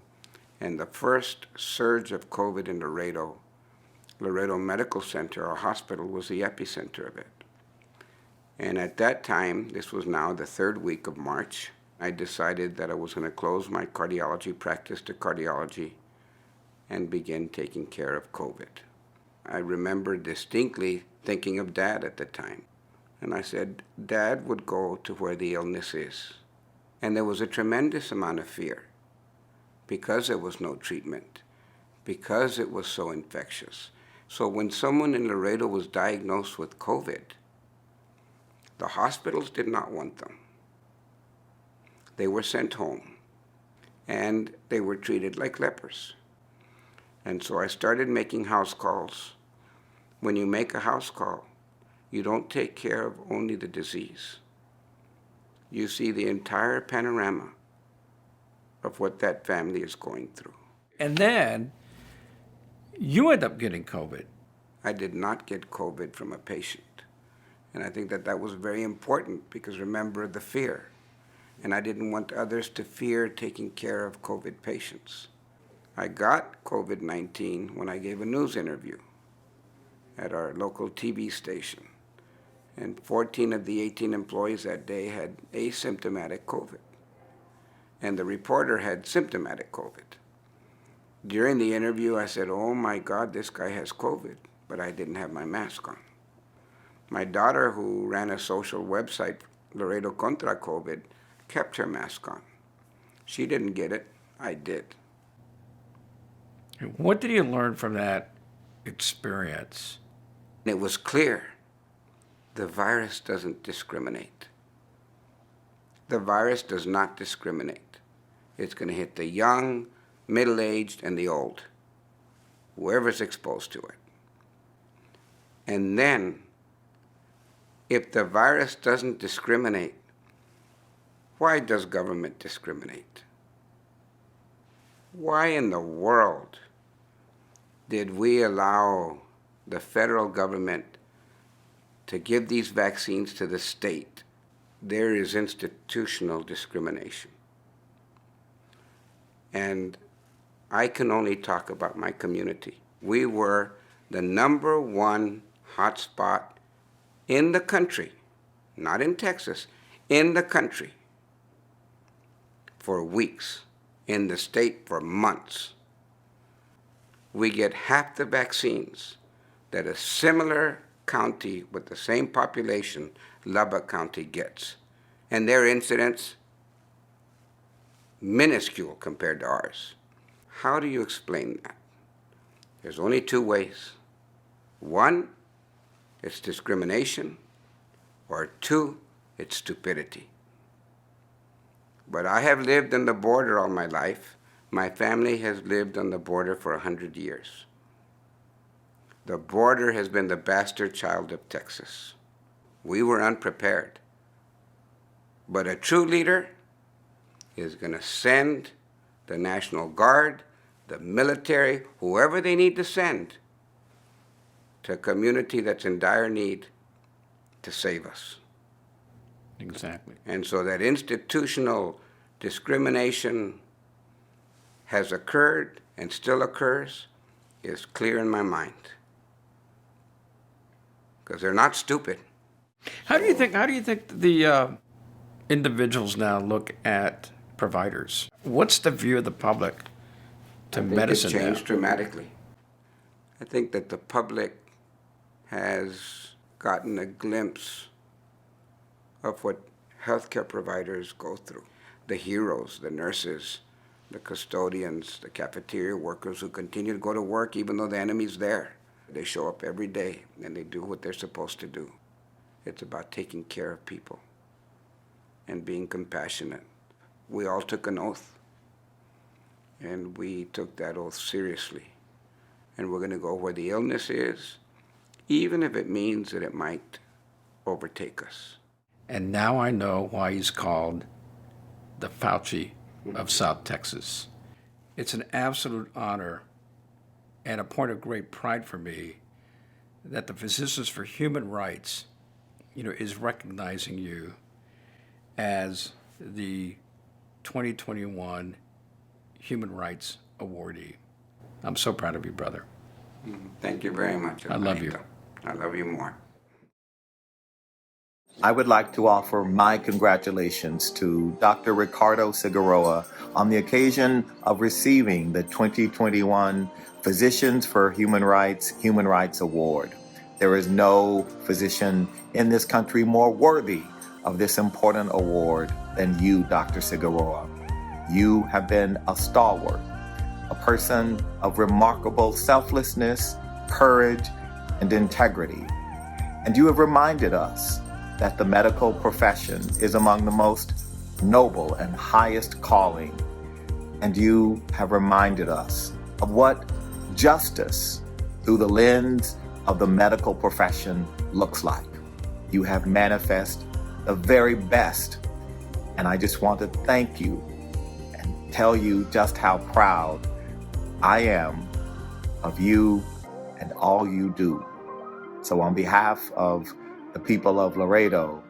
and the first surge of COVID in Laredo Medical Center, our hospital, was the epicenter of it. And at that time, this was now the third week of March, I decided that I was going to close my cardiology practice to cardiology and begin taking care of COVID. I remember distinctly thinking of Dad at the time. And I said, Dad would go to where the illness is. And there was a tremendous amount of fear because there was no treatment, because it was so infectious. So when someone in Laredo was diagnosed with COVID, the hospitals did not want them. They were sent home, and they were treated like lepers. And so I started making house calls. When you make a house call, you don't take care of only the disease. You see the entire panorama of what that family is going through. And then you end up getting COVID. I did not get COVID from a patient. And I think that that was very important because remember the fear. And I didn't want others to fear taking care of COVID patients. I got COVID-19 when I gave a news interview at our local TV station. And 14 of the 18 employees that day had asymptomatic COVID. And the reporter had symptomatic COVID. During the interview, I said, oh my God, this guy has COVID, but I didn't have my mask on. My daughter, who ran a social website, Laredo Contra COVID, kept her mask on. She didn't get it, I did. What did you learn from that experience? It was clear. The virus doesn't discriminate. The virus does not discriminate. It's going to hit the young, middle-aged, and the old, whoever's exposed to it. And then, if the virus doesn't discriminate, why does government discriminate? Why in the world did we allow the federal government to give these vaccines to the state? There is institutional discrimination. And I can only talk about my community. We were the #1 hotspot in the country, not in Texas, in the country for weeks, in the state for months. We get half the vaccines that a similar county with the same population, Lubbock County, gets. And their incidence, minuscule compared to ours. How do you explain that? There's only two ways. One, it's discrimination, or two, it's stupidity. But I have lived on the border all my life. My family has lived on the border for 100 years. The border has been the bastard child of Texas. We were unprepared. But a true leader is going to send the National Guard, the military, whoever they need to send to a community that's in dire need to save us. Exactly. And so that institutional discrimination has occurred and still occurs is clear in my mind. Because they're not stupid. How do you think the individuals now look at providers? What's the view of the public to medicine It's changed now? dramatically. I think that the public has gotten a glimpse of what healthcare providers go through. the heroes, the nurses, the custodians, the cafeteria workers who continue to go to work even though the enemy's there. They show up every day and they do what they're supposed to do. It's about taking care of people and being compassionate. We all took an oath, and we took that oath seriously. And we're going to go where the illness is, even if it means that it might overtake us. And now I know why he's called the Fauci of South Texas. It's an absolute honor and a point of great pride for me that the Physicians for Human Rights, is recognizing you as the 2021 Human Rights Awardee. I'm so proud of you, brother. Thank you very much. I love you. I love you more. I would like to offer my congratulations to Dr. Ricardo Sigurowa on the occasion of receiving the 2021 Physicians for Human Rights Award. There is no physician in this country more worthy of this important award than you, Dr. Sigurowa. You have been a stalwart, a person of remarkable selflessness, courage, and integrity. And you have reminded us that the medical profession is among the most noble and highest calling. And you have reminded us of what justice through the lens of the medical profession looks like. You have manifested the very best. And I just want to thank you and tell you just how proud I am of you and all you do. So on behalf of the people of Laredo,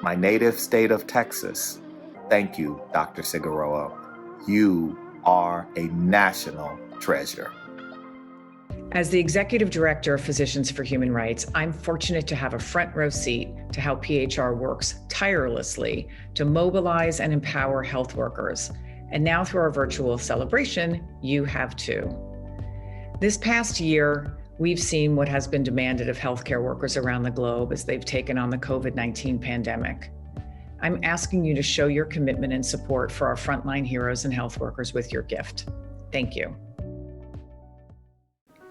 my native state of Texas, thank you, Dr. Sigurowa. You are a national treasure. As the Executive Director of Physicians for Human Rights, I'm fortunate to have a front row seat to how PHR works tirelessly to mobilize and empower health workers. And now through our virtual celebration, you have too. This past year, we've seen what has been demanded of healthcare workers around the globe as they've taken on the COVID-19 pandemic. I'm asking you to show your commitment and support for our frontline heroes and health workers with your gift. Thank you.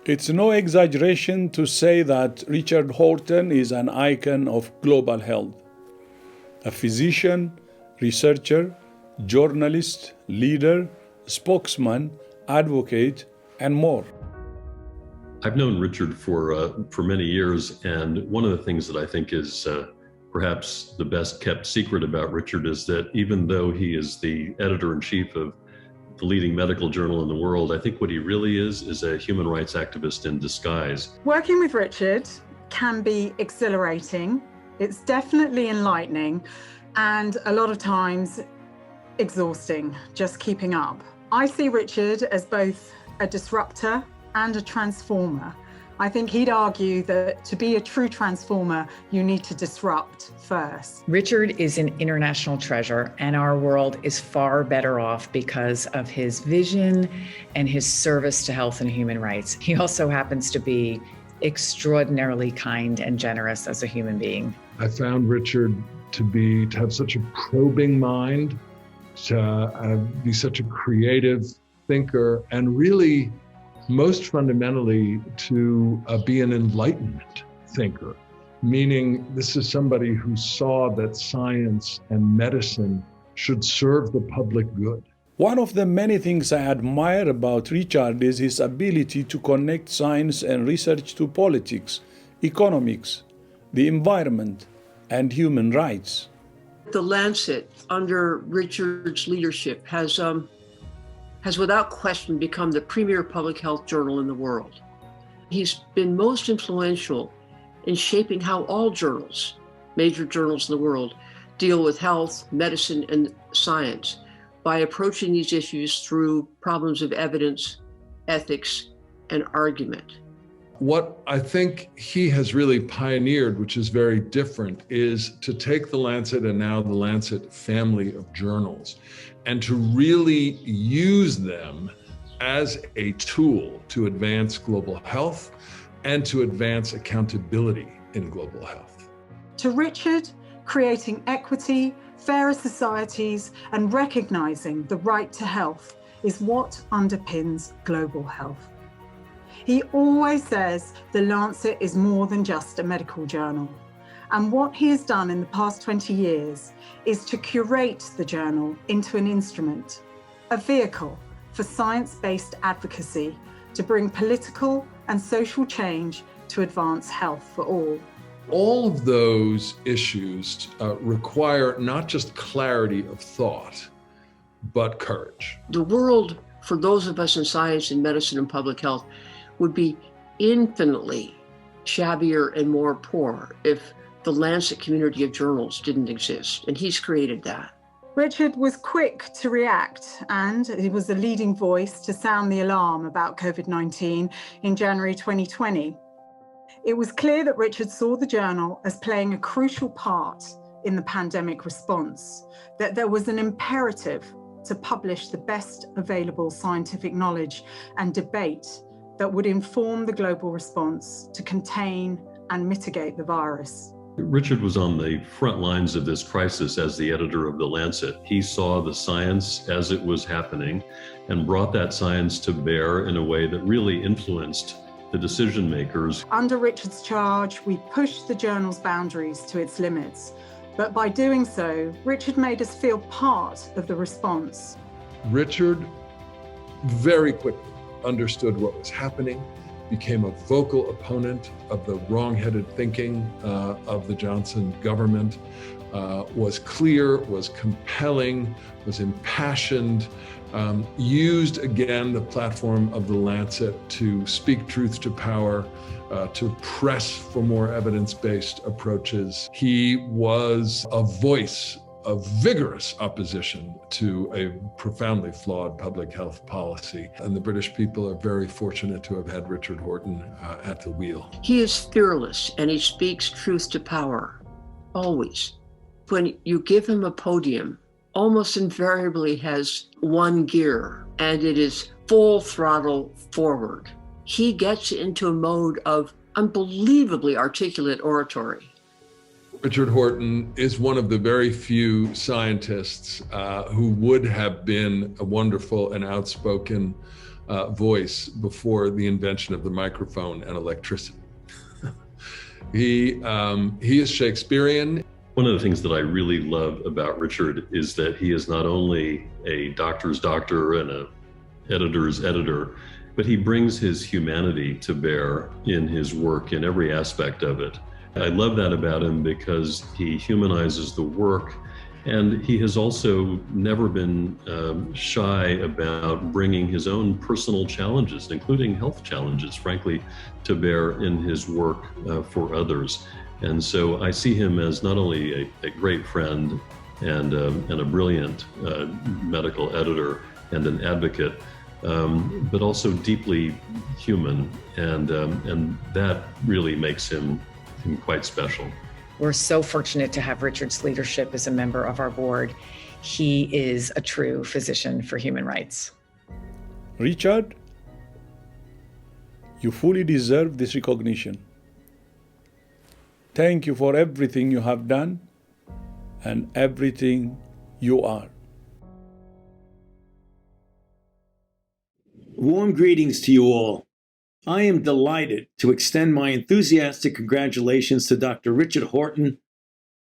It's no exaggeration to say that Richard Horton is an icon of global health. A physician, researcher, journalist, leader, spokesman, advocate, and more. I've known Richard for many years, and one of the things that I think is perhaps the best kept secret about Richard is that even though he is the editor-in-chief of the leading medical journal in the world, I think what he really is a human rights activist in disguise. Working with Richard can be exhilarating. It's definitely enlightening, and a lot of times exhausting, just keeping up. I see Richard as both a disruptor and a transformer. I think he'd argue that to be a true transformer, you need to disrupt first. Richard is an international treasure, and our world is far better off because of his vision and his service to health and human rights. He also happens to be extraordinarily kind and generous as a human being. I found Richard to have such a probing mind, to be such a creative thinker, and really, most fundamentally, to be an enlightenment thinker, meaning this is somebody who saw that science and medicine should serve the public good. One of the many things I admire about Richard is his ability to connect science and research to politics, economics, the environment, and human rights. The Lancet, under Richard's leadership, has without question become the premier public health journal in the world. He's been most influential in shaping how all journals, major journals in the world, deal with health, medicine, and science by approaching these issues through problems of evidence, ethics, and argument. What I think he has really pioneered, which is very different, is to take the Lancet and now the Lancet family of journals and to really use them as a tool to advance global health and to advance accountability in global health. To Richard, creating equity fairer societies, and recognizing the right to health is what underpins global health. He always says The Lancet is more than just a medical journal. And what he has done in the past 20 years is to curate the journal into an instrument, a vehicle for science-based advocacy to bring political and social change to advance health for all. All of those issues require not just clarity of thought, but courage. The world, for those of us in science and medicine and public health, would be infinitely shabbier and more poor if the Lancet community of journals didn't exist, and he's created that. Richard was quick to react, and he was the leading voice to sound the alarm about COVID-19 in January 2020. It was clear that Richard saw the journal as playing a crucial part in the pandemic response, that there was an imperative to publish the best available scientific knowledge and debate that would inform the global response to contain and mitigate the virus. Richard was on the front lines of this crisis as the editor of The Lancet. He saw the science as it was happening and brought that science to bear in a way that really influenced the decision makers. Under Richard's charge, we pushed the journal's boundaries to its limits. But by doing so, Richard made us feel part of the response. Richard very quickly understood what was happening, became a vocal opponent of the wrong-headed thinking of the Johnson government, was clear, was compelling, was impassioned, used again the platform of The Lancet to speak truth to power, to press for more evidence-based approaches. He was a voice of vigorous opposition to a profoundly flawed public health policy. And the British people are very fortunate to have had Richard Horton at the wheel. He is fearless and he speaks truth to power, always. When you give him a podium, almost invariably has one gear, and it is full throttle forward. He gets into a mode of unbelievably articulate oratory. Richard Horton is one of the very few scientists who would have been a wonderful and outspoken voice before the invention of the microphone and electricity. He is Shakespearean. One of the things that I really love about Richard is that he is not only a doctor's doctor and an editor's editor, but he brings his humanity to bear in his work in every aspect of it. I love that about him because he humanizes the work, and he has also never been shy about bringing his own personal challenges, including health challenges, frankly, to bear in his work for others. And so I see him as not only a great friend and a brilliant medical editor and an advocate, but also deeply human, and that really makes him quite special. We're so fortunate to have Richard's leadership as a member of our board. He is a true physician for human rights. Richard, you fully deserve this recognition. Thank you for everything you have done and everything you are. Warm greetings to you all. I am delighted to extend my enthusiastic congratulations to Dr. Richard Horton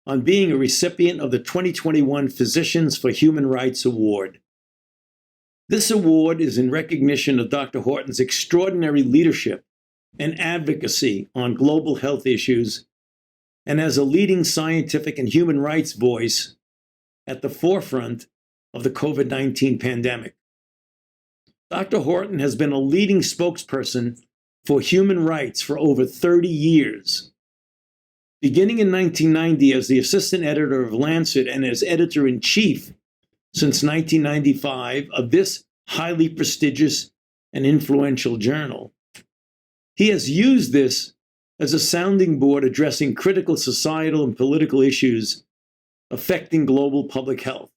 on being a recipient of the 2021 Physicians for Human Rights Award. This award is in recognition of Dr. Horton's extraordinary leadership and advocacy on global health issues, and as a leading scientific and human rights voice at the forefront of the COVID-19 pandemic. Dr. Horton has been a leading spokesperson for human rights for over 30 years. Beginning in 1990 as the assistant editor of Lancet and as editor-in-chief since 1995 of this highly prestigious and influential journal, he has used this as a sounding board addressing critical societal and political issues affecting global public health.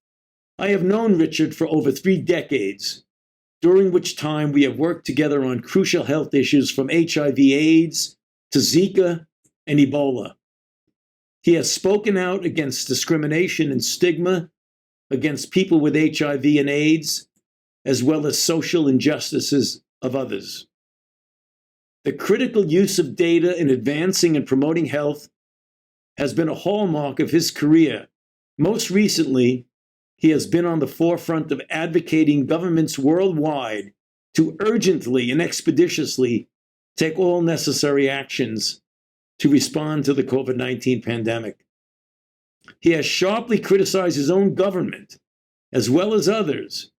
I have known Richard for over 3 decades, during which time we have worked together on crucial health issues from HIV/AIDS to Zika and Ebola. He has spoken out against discrimination and stigma against people with HIV and AIDS, as well as social injustices of others. The critical use of data in advancing and promoting health has been a hallmark of his career. Most recently, he has been on the forefront of advocating governments worldwide to urgently and expeditiously take all necessary actions to respond to the COVID-19 pandemic. He has sharply criticized his own government, as well as others,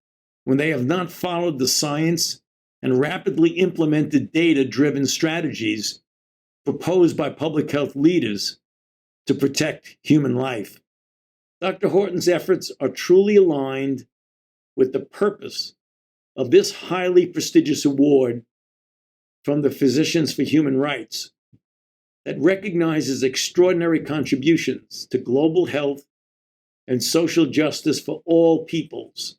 when they have not followed the science and rapidly implemented data-driven strategies proposed by public health leaders to protect human life. Dr. Horton's efforts are truly aligned with the purpose of this highly prestigious award from the Physicians for Human Rights that recognizes extraordinary contributions to global health and social justice for all peoples.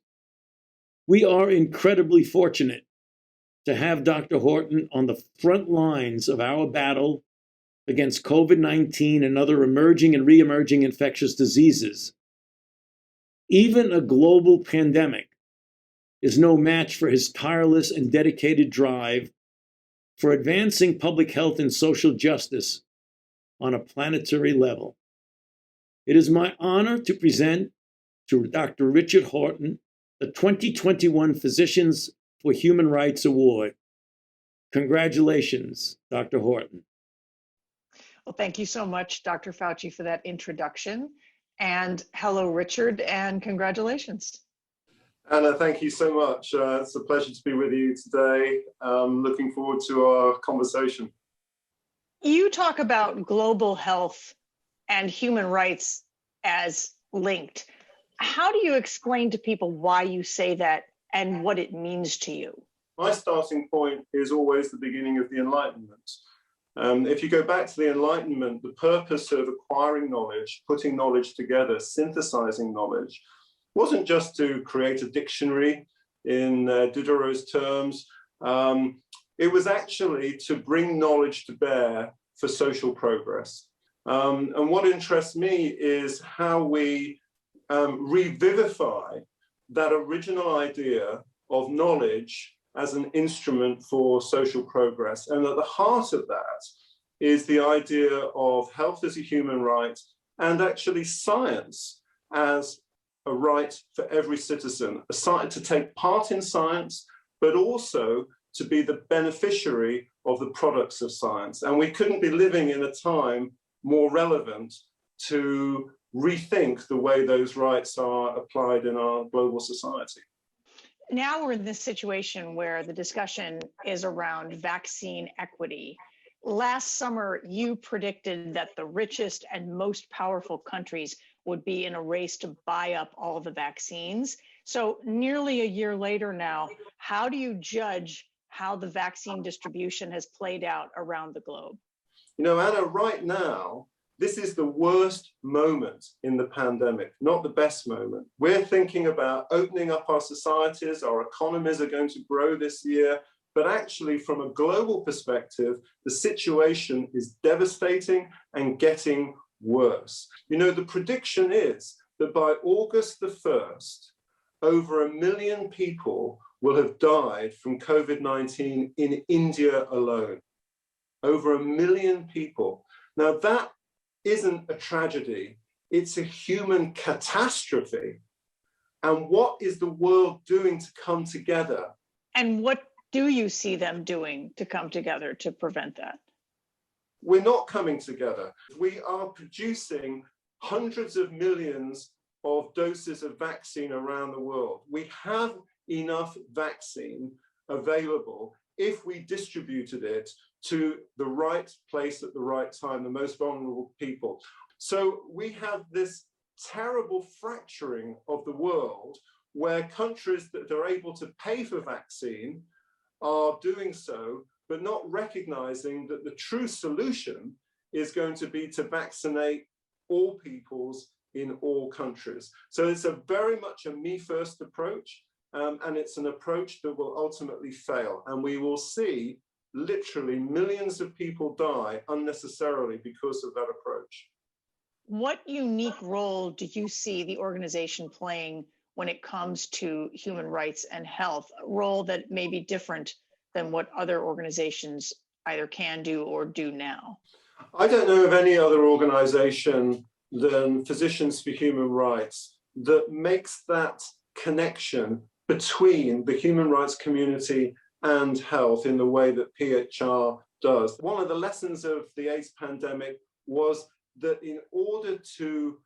We are incredibly fortunate to have Dr. Horton on the front lines of our battle against COVID-19 and other emerging and re-emerging infectious diseases. Even a global pandemic is no match for his tireless and dedicated drive for advancing public health and social justice on a planetary level. It is my honor to present to Dr. Richard Horton the 2021 Physicians for Human Rights Award. Congratulations, Dr. Horton. Well, thank you so much, Dr. Fauci, for that introduction. And hello, Richard, and congratulations. Anna, thank you so much. It's a pleasure to be with you today. Looking forward to our conversation. You talk about global health and human rights as linked. How do you explain to people why you say that and what it means to you? My starting point is always the beginning of the Enlightenment. If you go back to the Enlightenment, the purpose of acquiring knowledge, putting knowledge together, synthesizing knowledge, wasn't just to create a dictionary in Diderot's terms. It was actually to bring knowledge to bear for social progress. And what interests me is how we revivify that original idea of knowledge as an instrument for social progress. And at the heart of that is the idea of health as a human right and actually science as a right for every citizen, to take part in science, but also to be the beneficiary of the products of science. And we couldn't be living in a time more relevant to rethink the way those rights are applied in our global society. Now we're in this situation where the discussion is around vaccine equity. Last summer, you predicted that the richest and most powerful countries would be in a race to buy up all the vaccines. So nearly a year later now, how do you judge how the vaccine distribution has played out around the globe? You know, Anna, right now, this is the worst moment in the pandemic, not the best moment. We're thinking about opening up our societies, our economies are going to grow this year, but actually from a global perspective, the situation is devastating and getting worse. You know, the prediction is that by August the 1st, over 1 million people will have died from COVID-19 in India alone. Over 1 million people. Now that isn't a tragedy, it's a human catastrophe. And what is the world doing to come together? And what do you see them doing to come together to prevent that? We're not coming together. We are producing hundreds of millions of doses of vaccine around the world. We have enough vaccine available if we distributed it to the right place at the right time, the most vulnerable people. So we have this terrible fracturing of the world where countries that are able to pay for vaccine are doing so, but not recognizing that the true solution is going to be to vaccinate all peoples in all countries. So it's a very much a me first approach, and it's an approach that will ultimately fail. And we will see literally millions of people die unnecessarily because of that approach. What unique role do you see the organization playing when it comes to human rights and health, a role that may be different than what other organizations either can do or do now? I don't know of any other organization than Physicians for Human Rights that makes that connection between the human rights community and health in the way that PHR does. One of the lessons of the AIDS pandemic was that in order to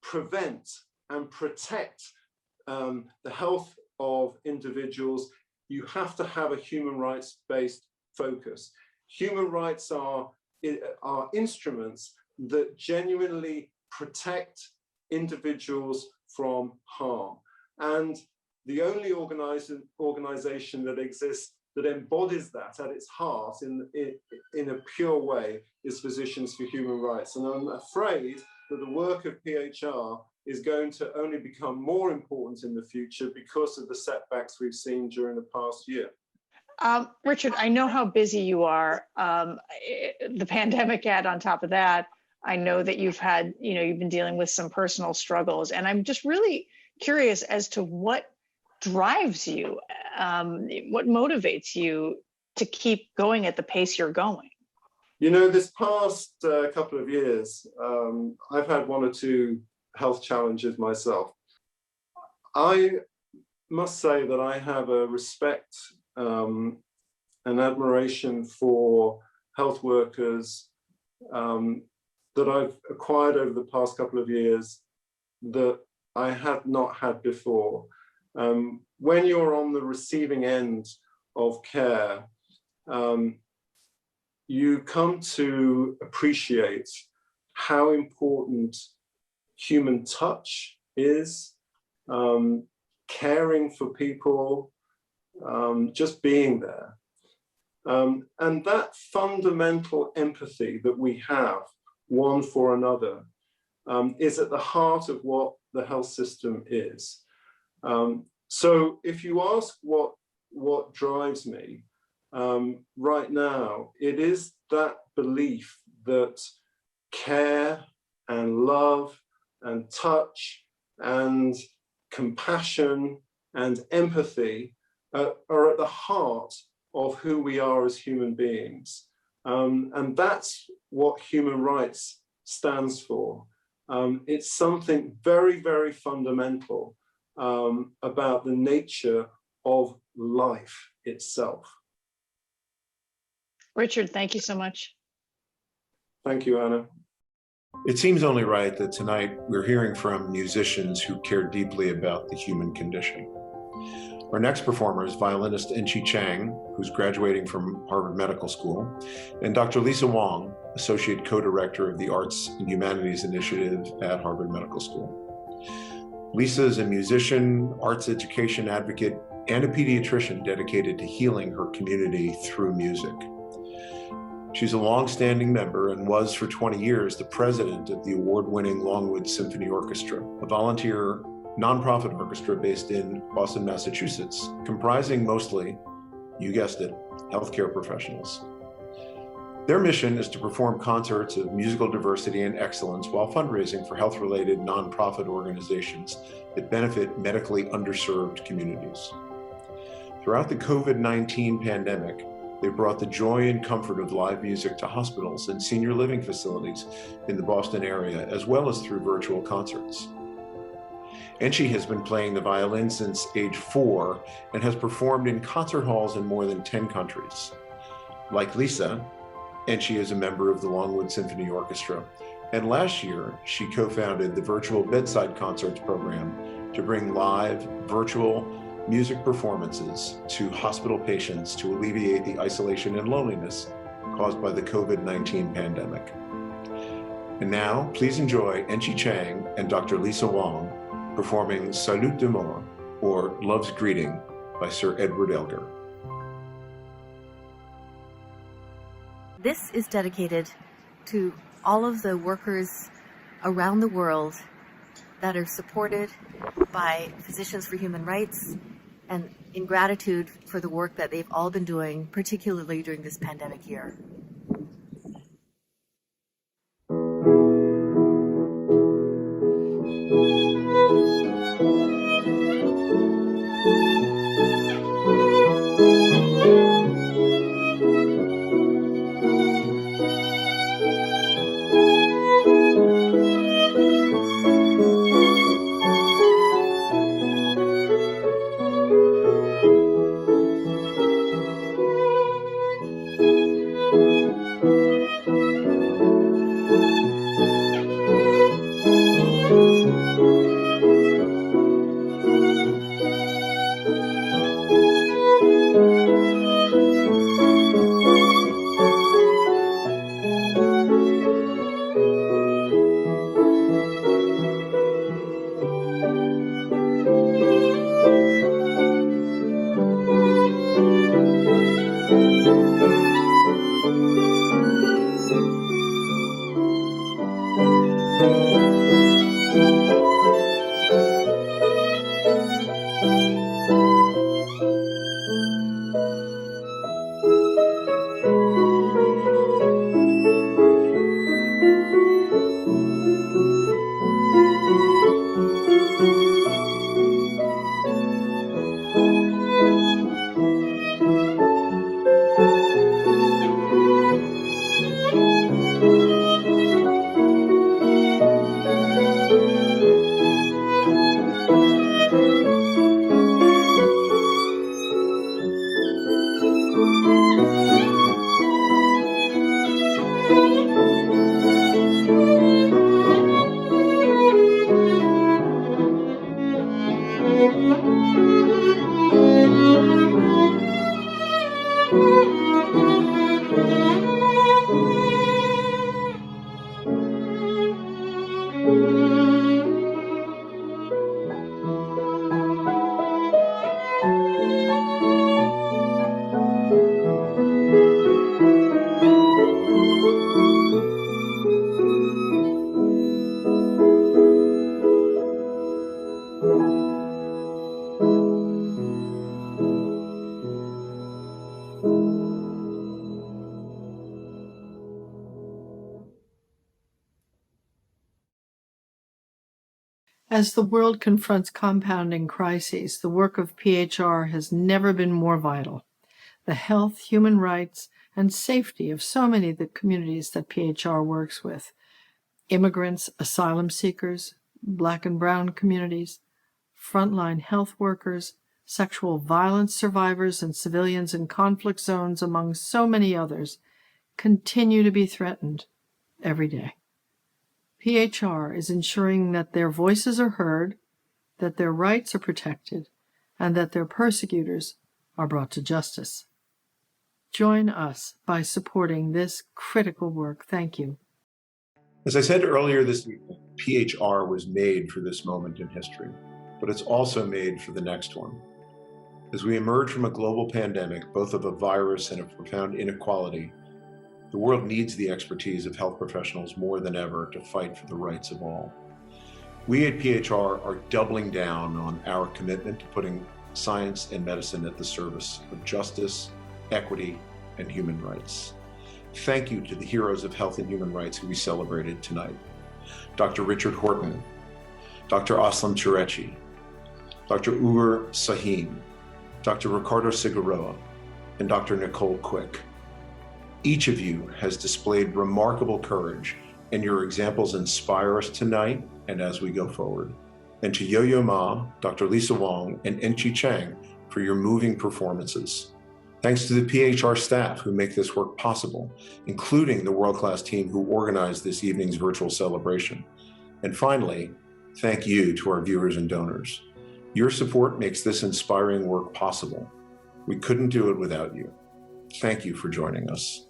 prevent and protect the health of individuals, you have to have a human rights-based focus. Human rights are instruments that genuinely protect individuals from harm. And the only organization that exists that embodies that at its heart in a pure way is Physicians for Human Rights. And I'm afraid that the work of PHR is going to only become more important in the future because of the setbacks we've seen during the past year. Richard, I know how busy you are. The pandemic ad on top of that, I know that you've been dealing with some personal struggles, and I'm just really curious as to what drives you, what motivates you to keep going at the pace you're going? You know, this past couple of years, I've had one or two health challenges myself. I must say that I have a respect and admiration for health workers that I've acquired over the past couple of years that I had not had before. When you're on the receiving end of care, you come to appreciate how important human touch is, caring for people, just being there. And that fundamental empathy that we have one for another is at the heart of what the health system is. So if you ask what drives me right now, it is that belief that care and love and touch and compassion and empathy are at the heart of who we are as human beings. And that's what human rights stands for. It's something very, very fundamental about the nature of life itself. Richard, thank you so much. Thank you, Anna. It seems only right that tonight we're hearing from musicians who care deeply about the human condition. Our next performer is violinist Inchi Chang, who's graduating from Harvard Medical School, and Dr. Lisa Wong, Associate Co-Director of the Arts and Humanities Initiative at Harvard Medical School. Lisa is a musician, arts education advocate, and a pediatrician dedicated to healing her community through music. She's a long-standing member and was for 20 years the president of the award-winning Longwood Symphony Orchestra, a volunteer nonprofit orchestra based in Boston, Massachusetts, comprising mostly, you guessed it, healthcare professionals. Their mission is to perform concerts of musical diversity and excellence while fundraising for health-related nonprofit organizations that benefit medically underserved communities. Throughout the COVID-19 pandemic, they brought the joy and comfort of live music to hospitals and senior living facilities in the Boston area, as well as through virtual concerts. Inchi has been playing the violin since age 4 and has performed in concert halls in more than 10 countries. Like Lisa, Inchi is a member of the Longwood Symphony Orchestra, and last year she co-founded the Virtual Bedside Concerts program to bring live, virtual music performances to hospital patients to alleviate the isolation and loneliness caused by the COVID-19 pandemic. And now, please enjoy Inchi Chang and Dr. Lisa Wong performing Salut d'amour, or Love's Greeting, by Sir Edward Elgar. This is dedicated to all of the workers around the world that are supported by Physicians for Human Rights, and in gratitude for the work that they've all been doing, particularly during this pandemic year. As the world confronts compounding crises, the work of PHR has never been more vital. The health, human rights, and safety of so many of the communities that PHR works with, immigrants, asylum seekers, Black and Brown communities, frontline health workers, sexual violence survivors, and civilians in conflict zones, among so many others, continue to be threatened every day. PHR is ensuring that their voices are heard, that their rights are protected, and that their persecutors are brought to justice. Join us by supporting this critical work. Thank you. As I said earlier this evening, PHR was made for this moment in history, but it's also made for the next one. As we emerge from a global pandemic, both of a virus and a profound inequality, the world needs the expertise of health professionals more than ever to fight for the rights of all. We at PHR are doubling down on our commitment to putting science and medicine at the service of justice, equity, and human rights. Thank you to the heroes of health and human rights who we celebrated tonight. Dr. Richard Horton, Dr. Aslam Turechi, Dr. Ugur Sahin, Dr. Ricardo Sigurowa, and Dr. Nicole Quick. Each of you has displayed remarkable courage, and your examples inspire us tonight and as we go forward. And to Yo-Yo Ma, Dr. Lisa Wong, and Inchi Chang for your moving performances. Thanks to the PHR staff who make this work possible, including the world-class team who organized this evening's virtual celebration. And finally, thank you to our viewers and donors. Your support makes this inspiring work possible. We couldn't do it without you. Thank you for joining us.